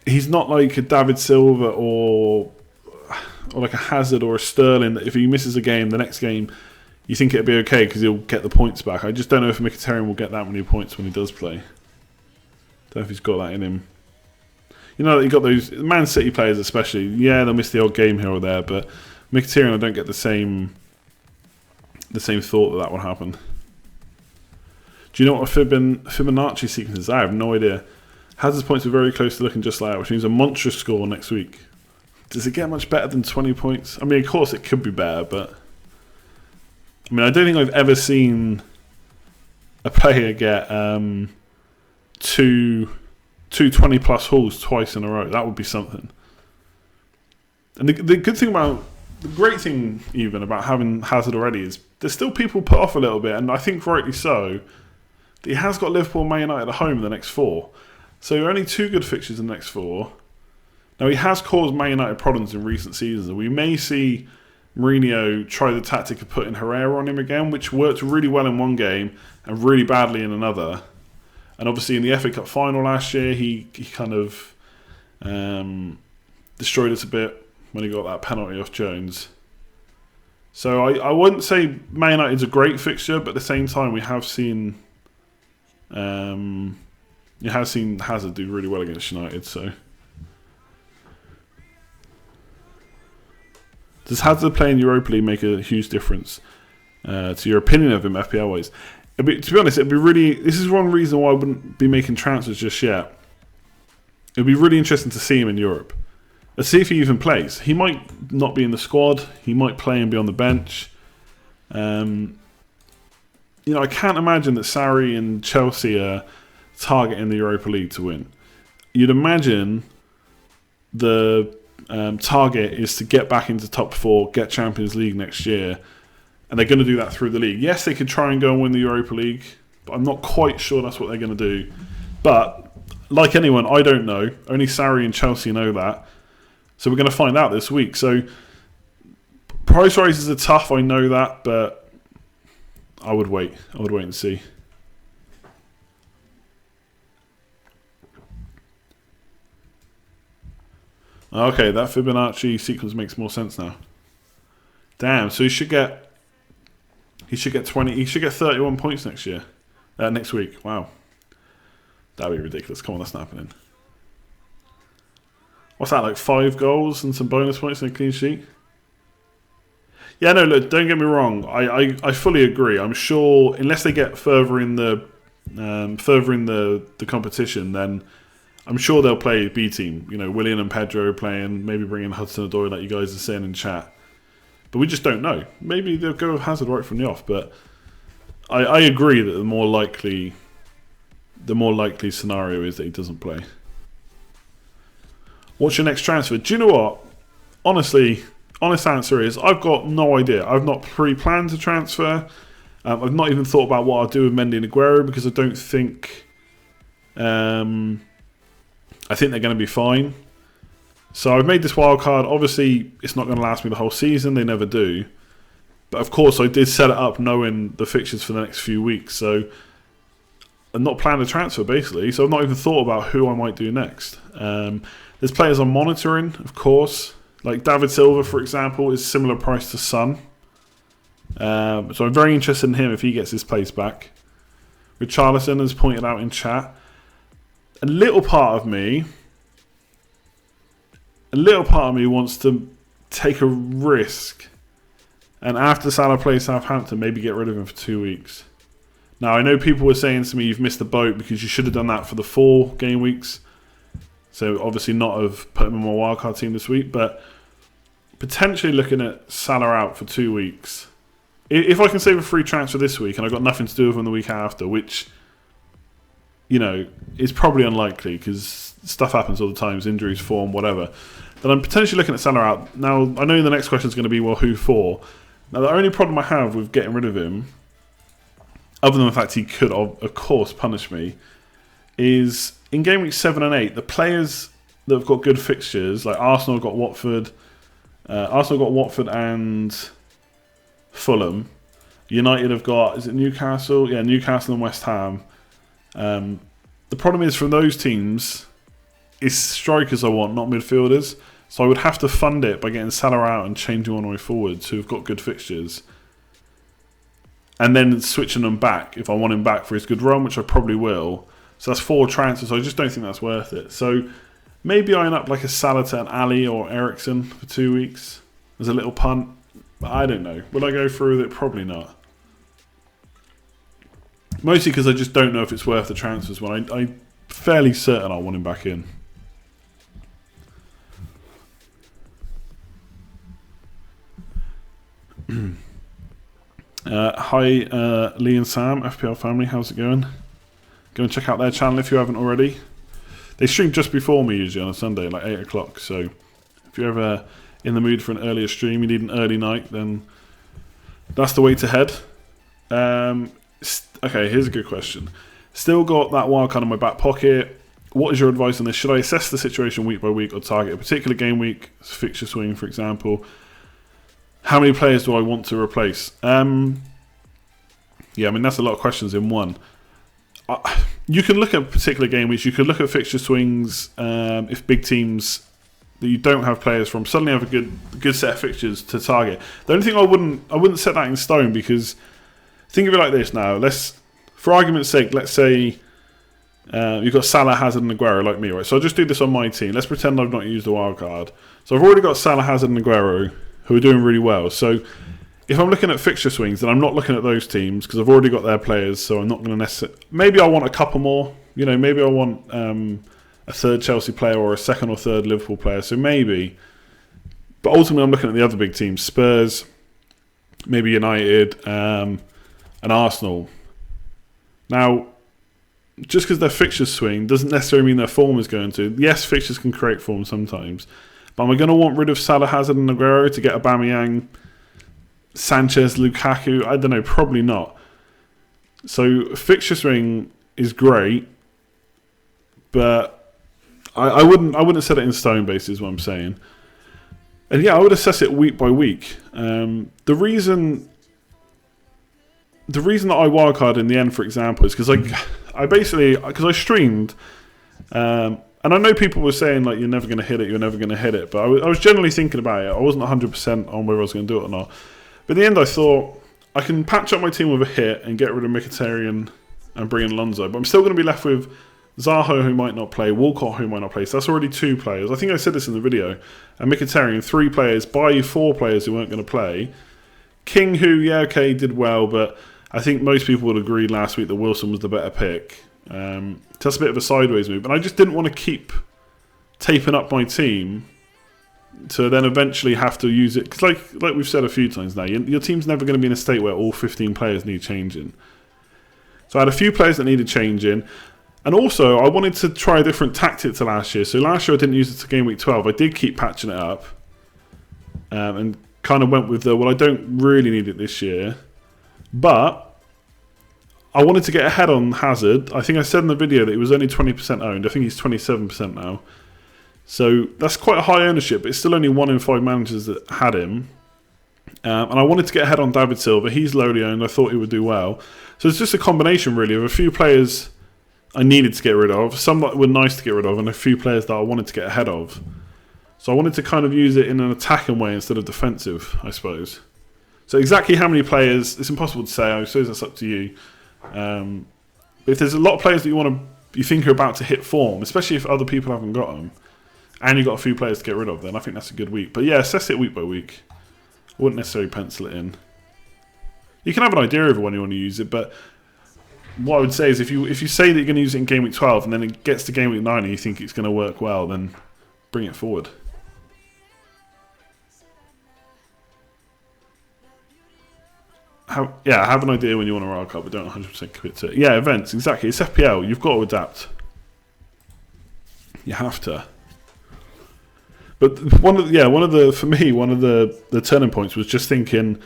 he's not like a David Silva or like a Hazard or a Sterling, that if he misses a game, the next game you think it'll be okay because he'll get the points back. I just don't know if Mkhitaryan will get that many points when he does play. Don't know if he's got that in him. You got those Man City players especially. Yeah, they'll miss the odd game here or there, but Mkhitaryan, I don't get the same thought that will happen. Do you know what a Fibonacci sequence is? I have no idea. Hazard's points are very close to looking just like that, which means a monstrous score next week. Does it get much better than 20 points? I mean, of course it could be better, but I don't think I've ever seen a player get two 20-plus hauls twice in a row. That would be something. And the good thing about, the great thing even about having Hazard already is there's still people put off a little bit, and I think rightly so, that he has got Liverpool and Man United at home in the next 4. So only 2 good fixtures in the next 4. Now, he has caused Man United problems in recent seasons, and we may see Mourinho try the tactic of putting Herrera on him again, which worked really well in one game and really badly in another. And obviously in the FA Cup final last year, he kind of destroyed us a bit when he got that penalty off Jones. So I wouldn't say Man United's a great fixture, but at the same time we have seen Hazard do really well against United. So does Hazard playing Europa League make a huge difference to your opinion of him FPL wise? To be honest, it'd be really. This is one reason why I wouldn't be making transfers just yet. It'd be really interesting to see him in Europe. Let's see if he even plays. He might not be in the squad. He might play and be on the bench. I can't imagine that Sarri and Chelsea are targeting the Europa League to win. You'd imagine the target is to get back into top 4, get Champions League next year, and they're going to do that through the league. Yes, they could try and go and win the Europa League, but I'm not quite sure that's what they're going to do. But like anyone, I don't know. Only Sarri and Chelsea know that. So we're going to find out this week. So price rises are tough, I know that, but I would wait. I would wait and see. Okay, that Fibonacci sequence makes more sense now. Damn, so he should get 20. He should get 31 points next week. Wow, that'd be ridiculous. Come on, that's not happening. What's that, like 5 goals and some bonus points and a clean sheet? Yeah, no, look, don't get me wrong. I fully agree. I'm sure unless they get further in the competition, then I'm sure they'll play B team. Willian and Pedro playing, maybe bring in Hudson-Odoi like you guys are saying in chat. But we just don't know. Maybe they'll go with Hazard right from the off. But I agree that the more likely scenario is that he doesn't play. What's your next transfer? Do you know what? Honestly, honest answer is I've got no idea. I've not pre-planned to transfer. I've not even thought about what I'll do with Mendy and Aguero because I don't think... I think they're going to be fine. So I've made this wild card. Obviously, it's not going to last me the whole season. They never do. But of course, I did set it up knowing the fixtures for the next few weeks. So I'm not planning a transfer, basically. So I've not even thought about who I might do next. There's players I'm monitoring, of course. Like David Silva, for example, is similar price to Son. So I'm very interested in him if he gets his place back. Richarlison has pointed out in chat. A little part of me wants to take a risk and after Salah plays Southampton, maybe get rid of him for 2 weeks. Now, I know people were saying to me, you've missed the boat because you should have done that for the 4 game weeks. So obviously not have put him in my wildcard team this week, but potentially looking at Salah out for 2 weeks. If I can save a free transfer this week and I've got nothing to do with him the week after, which, you know, is probably unlikely because stuff happens all the time, injuries, form, whatever, then I'm potentially looking at Salah out. Now, I know the next question is going to be, well, who for? Now, the only problem I have with getting rid of him, other than the fact he could, of course, punish me, is in game week 7 and 8, the players that have got good fixtures, like Arsenal got Watford, and Fulham. United have got, is it Newcastle? Yeah, Newcastle and West Ham. The problem is from those teams, it's strikers I want, not midfielders. So I would have to fund it by getting Salah out and changing one way forwards who have got good fixtures. And then switching them back if I want him back for his good run, which I probably will. So that's 4 transfers. So I just don't think that's worth it. So maybe I end up like a Salah to an Ali or Ericsson for 2 weeks. There's a little punt. But I don't know. Will I go through with it? Probably not. Mostly because I just don't know if it's worth the transfers when I'm fairly certain I'll want him back in. Hi Lee and Sam, FPL family, how's it going? Go and check out their channel if you haven't already. They stream just before me usually on a Sunday, like 8 o'clock, so if you're ever in the mood for an earlier stream, you need an early night, then that's the way to head. Okay, here's a good question. Still got that wildcard in my back pocket. What is your advice on this? Should I assess the situation week by week or target a particular game week, fixture swing for example? How many players do I want to replace? Yeah, I mean, that's a lot of questions in one. You can look at particular game weeks. You could look at fixture swings if big teams that you don't have players from suddenly have a good set of fixtures to target. The only thing I wouldn't set that in stone because think of it like this now. For argument's sake, let's say you've got Salah, Hazard and Aguero like me, right? So I'll just do this on my team. Let's pretend I've not used a wild card. So I've already got Salah, Hazard and Aguero who are doing really well. So if I'm looking at fixture swings, then I'm not looking at those teams because I've already got their players, so I'm not going to necessarily... Maybe I want a couple more. You know, maybe I want a third Chelsea player or a second or third Liverpool player, so maybe. But ultimately I'm looking at the other big teams, Spurs, maybe United, and Arsenal. Now, just because their fixtures swing doesn't necessarily mean their form is going to. Yes, fixtures can create form sometimes. But am I going to want rid of Salah, Hazard and Aguero to get Aubameyang, Sanchez, Lukaku? I don't know, probably not. So fixture swing is great, but I wouldn't set it in stone basically is what I'm saying. And yeah, I would assess it week by week. The reason that I wildcard in the end, for example, is because I streamed, and I know people were saying like you're never going to hit it, but I was generally thinking about it. I wasn't 100% on whether I was going to do it or not. But in the end, I thought I can patch up my team with a hit and get rid of Mkhitaryan and bring in Alonso, but I'm still going to be left with Zaha, who might not play, Walcott, who might not play. So that's already 2 players. I think I said this in the video. And Mkhitaryan, 3 players, buy you 4 players who weren't going to play. King, who, yeah, okay, did well, but I think most people would agree last week that Wilson was the better pick. That's a bit of a sideways move. And I just didn't want to keep taping up my team to then eventually have to use it. Because like we've said a few times now, your team's never going to be in a state where all 15 players need changing. So I had a few players that needed changing. And also, I wanted to try a different tactic to last year. So last year I didn't use it to game week 12. I did keep patching it up. and kind of went with I don't really need it this year, but I wanted to get ahead on Hazard. I think I said in the video that he was only 20% owned. I think he's 27% now. So that's quite a high ownership, but it's still only 1 in 5 managers that had him. And I wanted to get ahead on David Silva. He's lowly owned. I thought he would do well. So it's just a combination, really, of a few players I needed to get rid of, some that were nice to get rid of, and a few players that I wanted to get ahead of. So I wanted to kind of use it in an attacking way instead of defensive, I suppose. So exactly how many players, it's impossible to say. I suppose that's up to you. But if there's a lot of players that you think are about to hit form, especially if other people haven't got them, and you've got a few players to get rid of, then I think that's a good week. But yeah, assess it week by week. I wouldn't necessarily pencil it in. You can have an idea of when you want to use it, but what I would say is if you say that you're going to use it in Game Week 12 and then it gets to Game Week 9 and you think it's going to work well, then bring it forward. Have an idea when you want a wildcard, but don't 100% commit to it. Yeah, events, exactly. It's FPL. You've got to adapt. You have to. But one of the turning points was just thinking,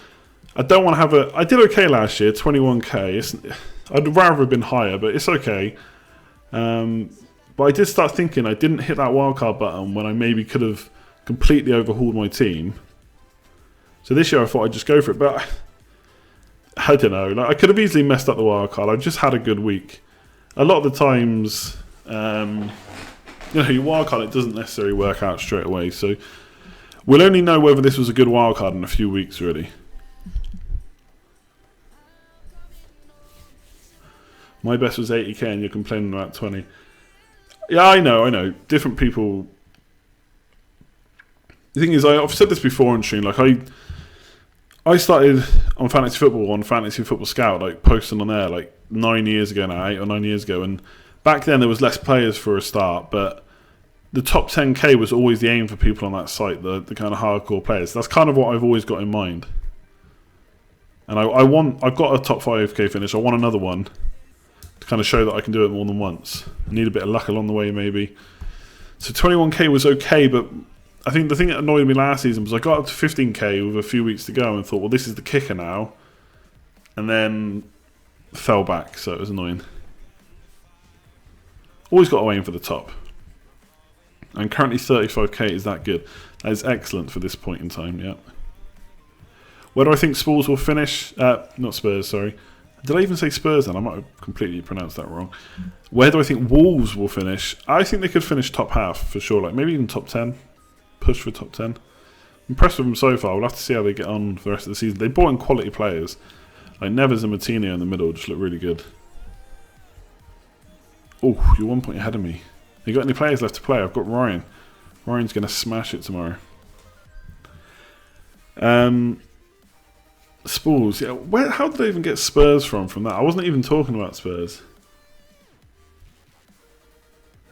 I don't want to have I did okay last year, 21k. I'd rather have been higher, but it's okay. But I did start thinking I didn't hit that wildcard button when I maybe could have completely overhauled my team. So this year I thought I'd just go for it, but I don't know. Like, I could have easily messed up the wildcard. I just had a good week. A lot of the times, your wildcard, it doesn't necessarily work out straight away. So we'll only know whether this was a good wildcard in a few weeks, really. My best was 80k and you're complaining about 20. Yeah, I know. Different people. The thing is, I've said this before on stream. Like, I started on Fantasy Football Scout, like posting on there like 9 years ago now, 8 or 9 years ago. And back then there was less players for a start, but the top 10k was always the aim for people on that site, the kind of hardcore players. That's kind of what I've always got in mind. And I've got a top 5k finish. I want another one to kind of show that I can do it more than once. I need a bit of luck along the way, maybe. So 21k was okay, but I think the thing that annoyed me last season was I got up to 15k with a few weeks to go and thought, well, this is the kicker now. And then fell back, so it was annoying. Always got to aim for the top. And currently 35k is that good. That is excellent for this point in time, yeah. Where do I think Spurs will finish? Not Spurs, sorry. Did I even say Spurs then? I might have completely pronounced that wrong. Where do I think Wolves will finish? I think they could finish top half for sure. Like maybe even top 10. Push for top 10. Impressed with them so far. We'll have to see how they get on for the rest of the season. They brought in quality players. Like Neves and Martinez in the middle just look really good. Oh, you're 1 point ahead of me. You got any players left to play? I've got Ryan. Ryan's going to smash it tomorrow. Spurs. Yeah, how did I even get Spurs from that? I wasn't even talking about Spurs.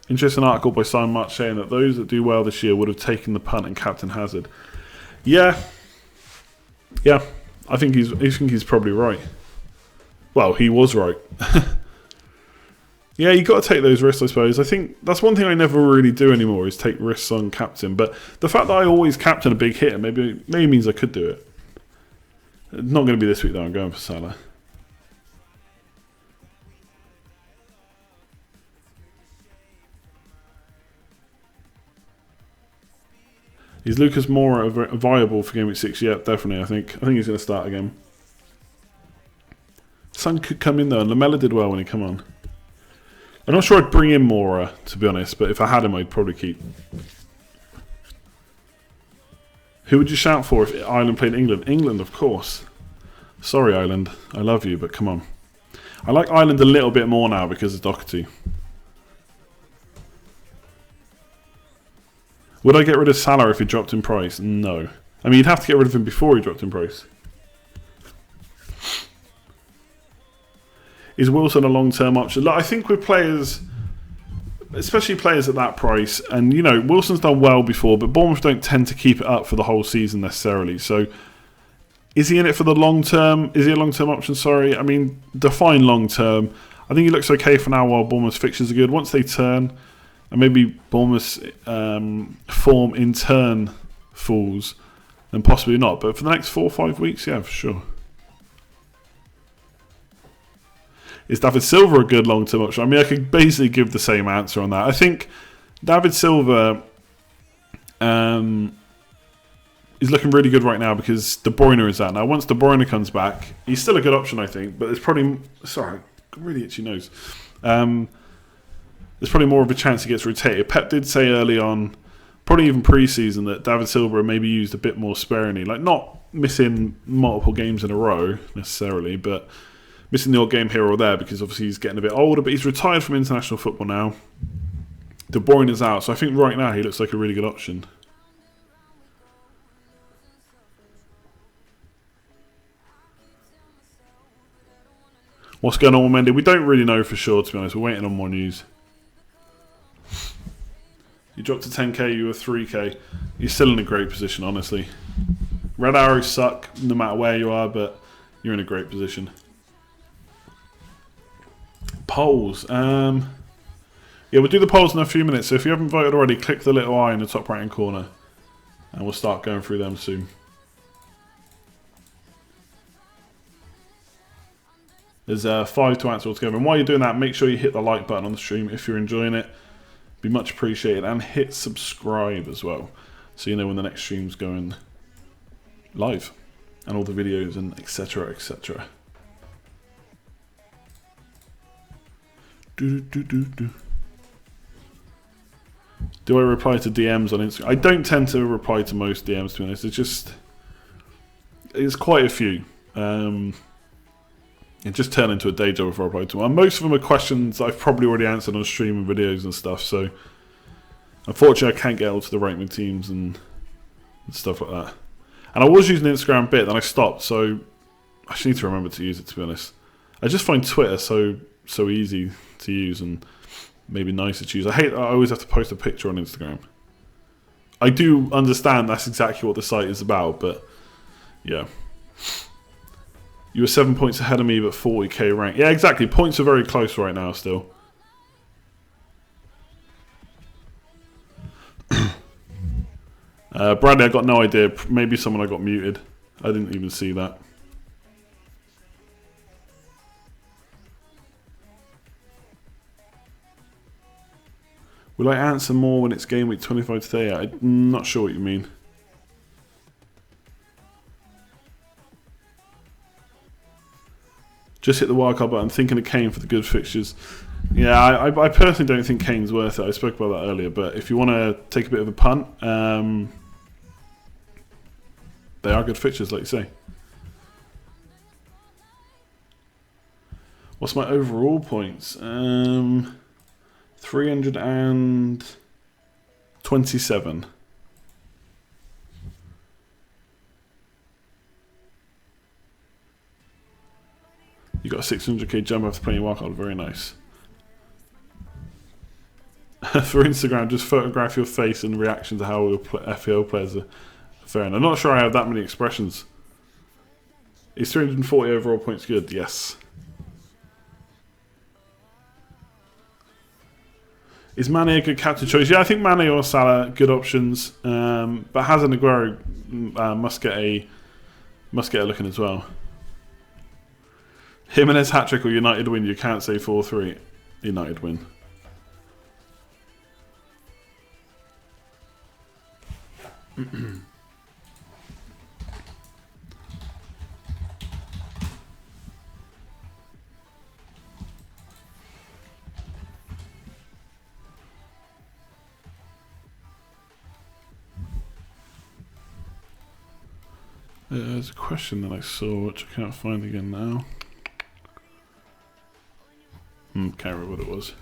Interesting article by Simon March saying that those that do well this year would have taken the punt and captain Hazard. Yeah. I think he's probably right. Well, he was right. Yeah, you've got to take those risks, I suppose. I think that's one thing I never really do anymore is take risks on captain. But the fact that I always captain a big hitter maybe means I could do it. It's not going to be this week though. I'm going for Salah. Is Lucas Moura viable for Game Week 6? Yeah, definitely. I think he's going to start again. Son could come in though, and Lamella did well when he came on. I'm not sure I'd bring in Moura, to be honest, but if I had him, I'd probably keep. Who would you shout for if Ireland played England? England, of course. Sorry, Ireland. I love you, but come on. I like Ireland a little bit more now because of Doherty. Would I get rid of Salah if he dropped in price? No. I mean, you'd have to get rid of him before he dropped in price. Is Wilson a long-term option? I think with players, especially players at that price, and Wilson's done well before, but Bournemouth don't tend to keep it up for the whole season necessarily. So, is he in it for the long term? Is he a long-term option? Sorry, I mean, define long-term. I think he looks okay for now while Bournemouth's fixtures are good. Once they turn, and maybe Bournemouth's form in turn falls, then possibly not. But for the next 4 or 5 weeks, yeah, for sure. Is David Silva a good long-term option? I mean, I could basically give the same answer on that. I think David Silva is looking really good right now because De Bruyne is out. Now, once De Bruyne comes back, he's still a good option, I think. But there's probably... Sorry, really itchy nose. There's probably more of a chance he gets rotated. Pep did say early on, probably even pre-season, that David Silva may be used a bit more sparingly. Like, not missing multiple games in a row, necessarily, but missing the odd game here or there because obviously he's getting a bit older, but he's retired from international football now. De Bruyne is out, so I think right now he looks like a really good option. What's going on with Mendy? We don't really know for sure, to be honest. We're waiting on more news. You dropped to 10k, you were 3k. You're still in a great position, honestly. Red arrows suck no matter where you are, but you're in a great position. Polls. Yeah, we'll do the polls in a few minutes. So if you haven't voted already, click the little eye in the top right hand corner. And we'll start going through them soon. There's 5 to answer altogether. And while you're doing that, make sure you hit the like button on the stream if you're enjoying it. Be much appreciated. And hit subscribe as well, so you know when the next stream's going live. And all the videos and etc, etc. Do I reply to DMs on Instagram? I don't tend to reply to most DMs, to be honest. It's quite a few. It just turned into a day job before I reply to them. And most of them are questions I've probably already answered on stream and videos and stuff. So unfortunately, I can't get onto the ranked teams and stuff like that. And I was using Instagram a bit, then I stopped. So I just need to remember to use it, to be honest. I just find Twitter so easy to use and maybe nicer to use. I always have to post a picture on Instagram. I do understand that's exactly what the site is about, but yeah. You were 7 points ahead of me, but 40k rank. Yeah, exactly. Points are very close right now still. Bradley, I got no idea. Maybe someone I got muted. I didn't even see that. Will I answer more when it's game week 25 today? I'm not sure what you mean. Just hit the wildcard button. Thinking of Kane for the good fixtures. Yeah, I personally don't think Kane's worth it. I spoke about that earlier. But if you want to take a bit of a punt, they are good fixtures, like you say. What's my overall points? 327. You got a 600k jump after playing wildcard. Very nice. For Instagram, just photograph your face in reaction to how your FPL players are faring. I'm not sure I have that many expressions. Is 340 overall points good? Yes. Is Mane a good captain choice? Yeah, I think Mane or Salah good options. But Hazard and Aguero must get a look in as well. Jimenez hat-trick or United win? You can't say 4-3. United win. There's a question that I saw which I can't find again now. Can't remember what it was.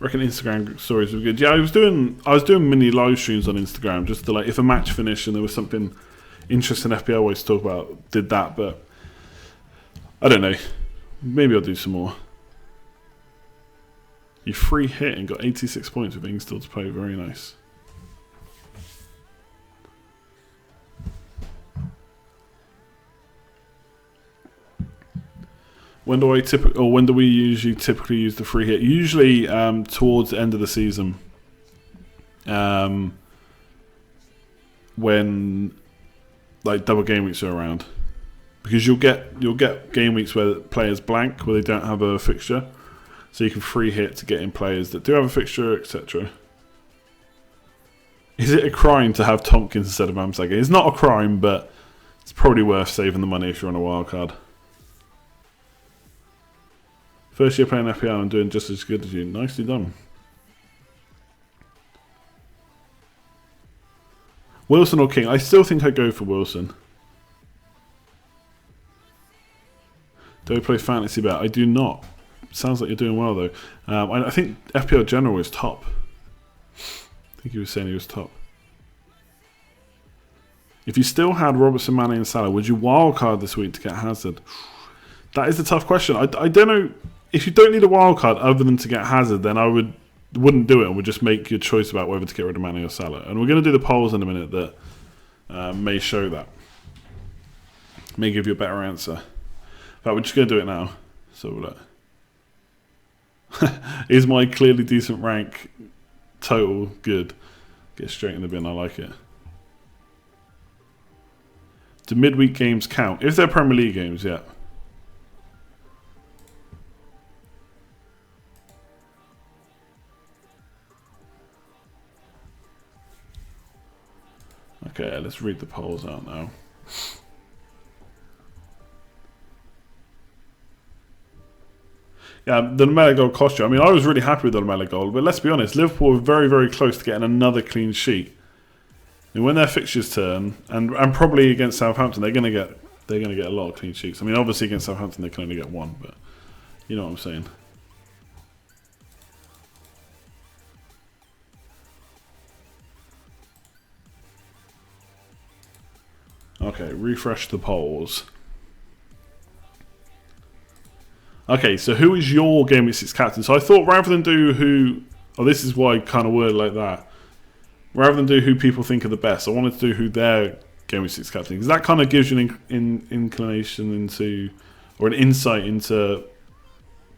I reckon Instagram stories were good. Yeah, I was doing mini live streams on Instagram just to, like, if a match finished and there was something interesting FPL ways to talk about, did that. But I don't know. Maybe I'll do some more. You free hit and got 86 points with being still to play. Very nice. When do we usually typically use the free hit? Usually towards the end of the season. when like double game weeks are around, because you'll get game weeks where players blank, where they don't have a fixture, so you can free hit to get in players that do have a fixture, etc. Is it a crime to have Tompkins instead of Amsaga? It's not a crime, but it's probably worth saving the money if you're on a wild card. First year playing FPL and doing just as good as you. Nicely done. Wilson or King? I still think I'd go for Wilson. Do I play fantasy bet? I do not. Sounds like you're doing well though. I think FPL General is top. I think he was saying he was top. If you still had Robertson, Mane and Salah, would you wildcard this week to get Hazard? That is the tough question. I don't know. If you don't need a wildcard other than to get Hazard, then I wouldn't do it and would just make your choice about whether to get rid of Mane or Salah. And we're going to do the polls in a minute that may show that. May give you a better answer. But we're just going to do it now. So is my clearly decent rank total good? Get straight in the bin. I like it. Do midweek games count? If they're Premier League games, yeah. Okay, let's read the polls out now. Yeah, the Lamela goal cost you. I mean, I was really happy with the Lamela goal, but let's be honest, Liverpool were very, very close to getting another clean sheet. And when their fixtures turn, and probably against Southampton, they're going to get a lot of clean sheets. I mean, obviously against Southampton they can only get one, but you know what I'm saying. Okay, refresh the polls. Okay, so who is your Game Week 6 captain? So I thought rather than do who... Oh, this is why I kind of worded like that. Rather than do who people think are the best, I wanted to do who their Game Week 6 captain. Because that kind of gives you an inclination into... Or an insight into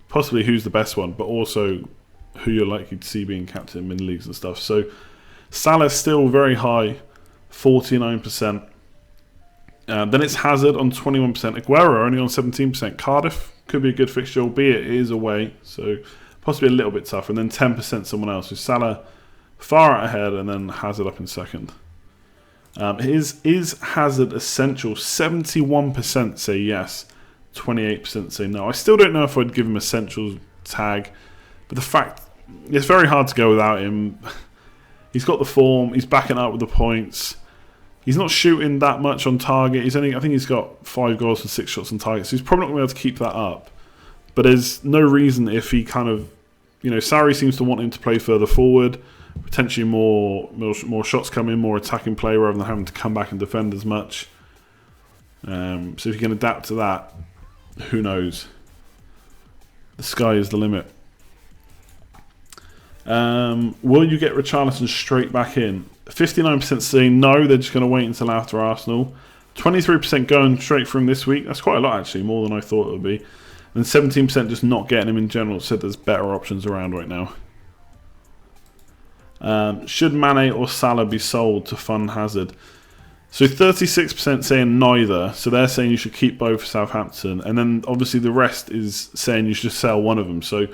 possibly who's the best one, but also who you're likely to see being captain in mini leagues and stuff. So Salah's still very high, 49%. Then it's Hazard on 21%. Aguero only on 17%. Cardiff could be a good fixture, albeit it is away, so possibly a little bit tougher. And then 10% someone else. So Salah far out ahead, and then Hazard up in second. Is Hazard essential? 71% say yes, 28% say no. I still don't know if I'd give him essential tag, but the fact it's very hard to go without him. He's got the form. He's backing up with the points. He's not shooting that much on target. I think he's got 5 goals and 6 shots on target, so he's probably not going to be able to keep that up. But there's no reason if he kind of, Sarri seems to want him to play further forward, potentially more shots come in, more attacking play rather than having to come back and defend as much. So if you can adapt to that, who knows? The sky is the limit. Will you get Richarlison straight back in? 59% saying no, they're just going to wait until after Arsenal. 23% going straight from this week. That's quite a lot actually, more than I thought it would be. And 17% just not getting him in general. Said there's better options around right now. Should Mane or Salah be sold to fund Hazard? So 36% saying neither. So they're saying you should keep both for Southampton. And then obviously the rest is saying you should sell one of them. So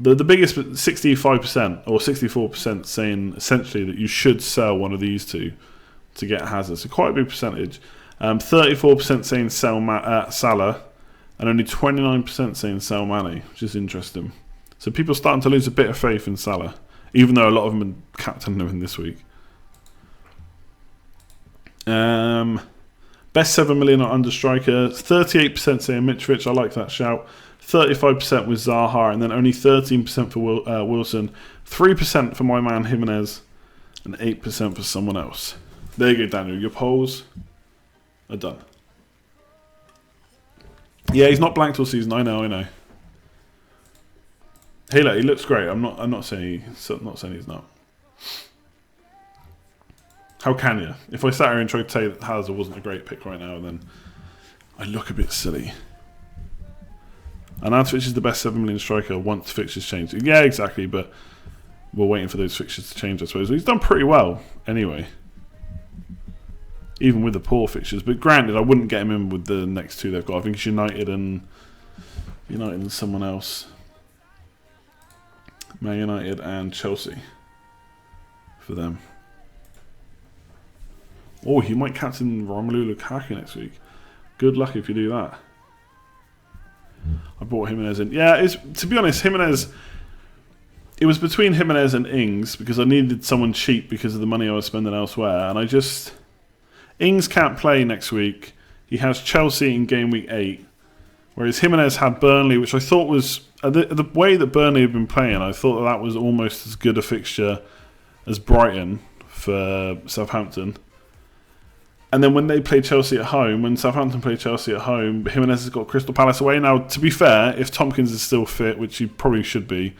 the biggest 65% or 64% saying essentially that you should sell one of these two to get Hazard. So quite a big percentage. 34% saying sell Salah, and only 29% saying sell Mane, which is interesting. So people are starting to lose a bit of faith in Salah, even though a lot of them are captaining him this week. Best 7 million or under striker. 38% saying Mitrovic. I like that shout. 35% with Zaha, and then only 13% for Wilson, 3% for my man Jimenez, and 8% for someone else. There you go, Daniel. Your polls are done. Yeah, he's not blanked all season. I know. He looks great. I'm not saying he's not. How can you? If I sat here and tried to say that Hazard wasn't a great pick right now, then I look a bit silly. And Arnautovic is the best 7 million striker once fixtures change. Yeah, exactly. But we're waiting for those fixtures to change, I suppose. He's done pretty well anyway, even with the poor fixtures. But granted, I wouldn't get him in with the next two they've got. I think it's United and someone else. Man United and Chelsea for them. Oh, he might captain Romelu Lukaku next week. Good luck if you do that. I brought Jimenez in. Yeah, to be honest, Jimenez... It was between Jimenez and Ings because I needed someone cheap because of the money I was spending elsewhere. And Ings can't play next week. He has Chelsea in game week 8. Whereas Jimenez had Burnley, which I thought was... The way that Burnley have been playing, I thought that was almost as good a fixture as Brighton for Southampton. And then when they play Chelsea at home, when Southampton play Chelsea at home, Jimenez has got Crystal Palace away. Now, to be fair, if Tompkins is still fit, which he probably should be,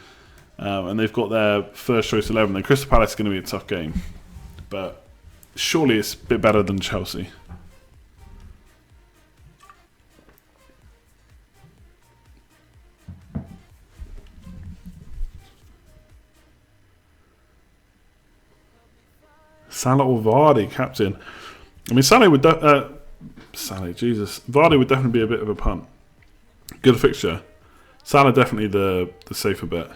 and they've got their first choice 11, then Crystal Palace is going to be a tough game. But surely it's a bit better than Chelsea. Salah or Vardy, captain. I mean, Vardy would definitely be a bit of a punt. Good fixture. Salah definitely the safer bet.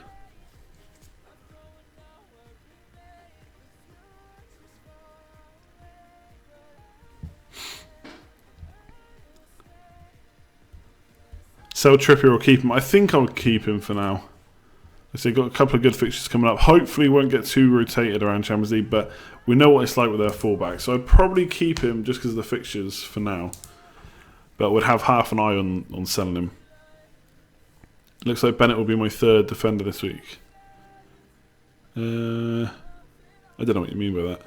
Sell Trippier or keep him? I think I'll keep him for now. So got a couple of good fixtures coming up. Hopefully won't get too rotated around Champions League, but we know what it's like with their fullback. So I'd probably keep him just because of the fixtures for now. But would have half an eye on selling him. Looks like Bennett will be my third defender this week. I don't know what you mean by that.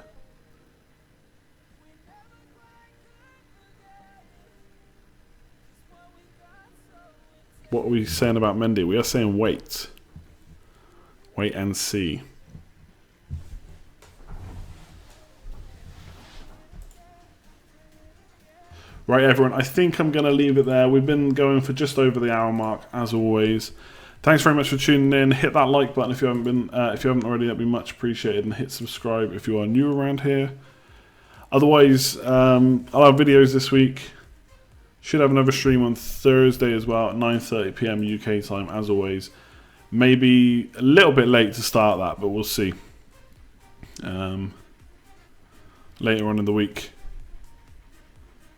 What are we saying about Mendy? We are saying wait. Wait and see. Right, everyone, I think I'm going to leave it there. We've been going for just over the hour mark, as always. Thanks very much for tuning in. Hit that like button if you haven't already. That'd be much appreciated. And hit subscribe if you are new around here. Otherwise, I'll have videos this week. Should have another stream on Thursday as well at 9:30 PM UK time, as always. Maybe a little bit late to start that, but we'll see. Later on in the week.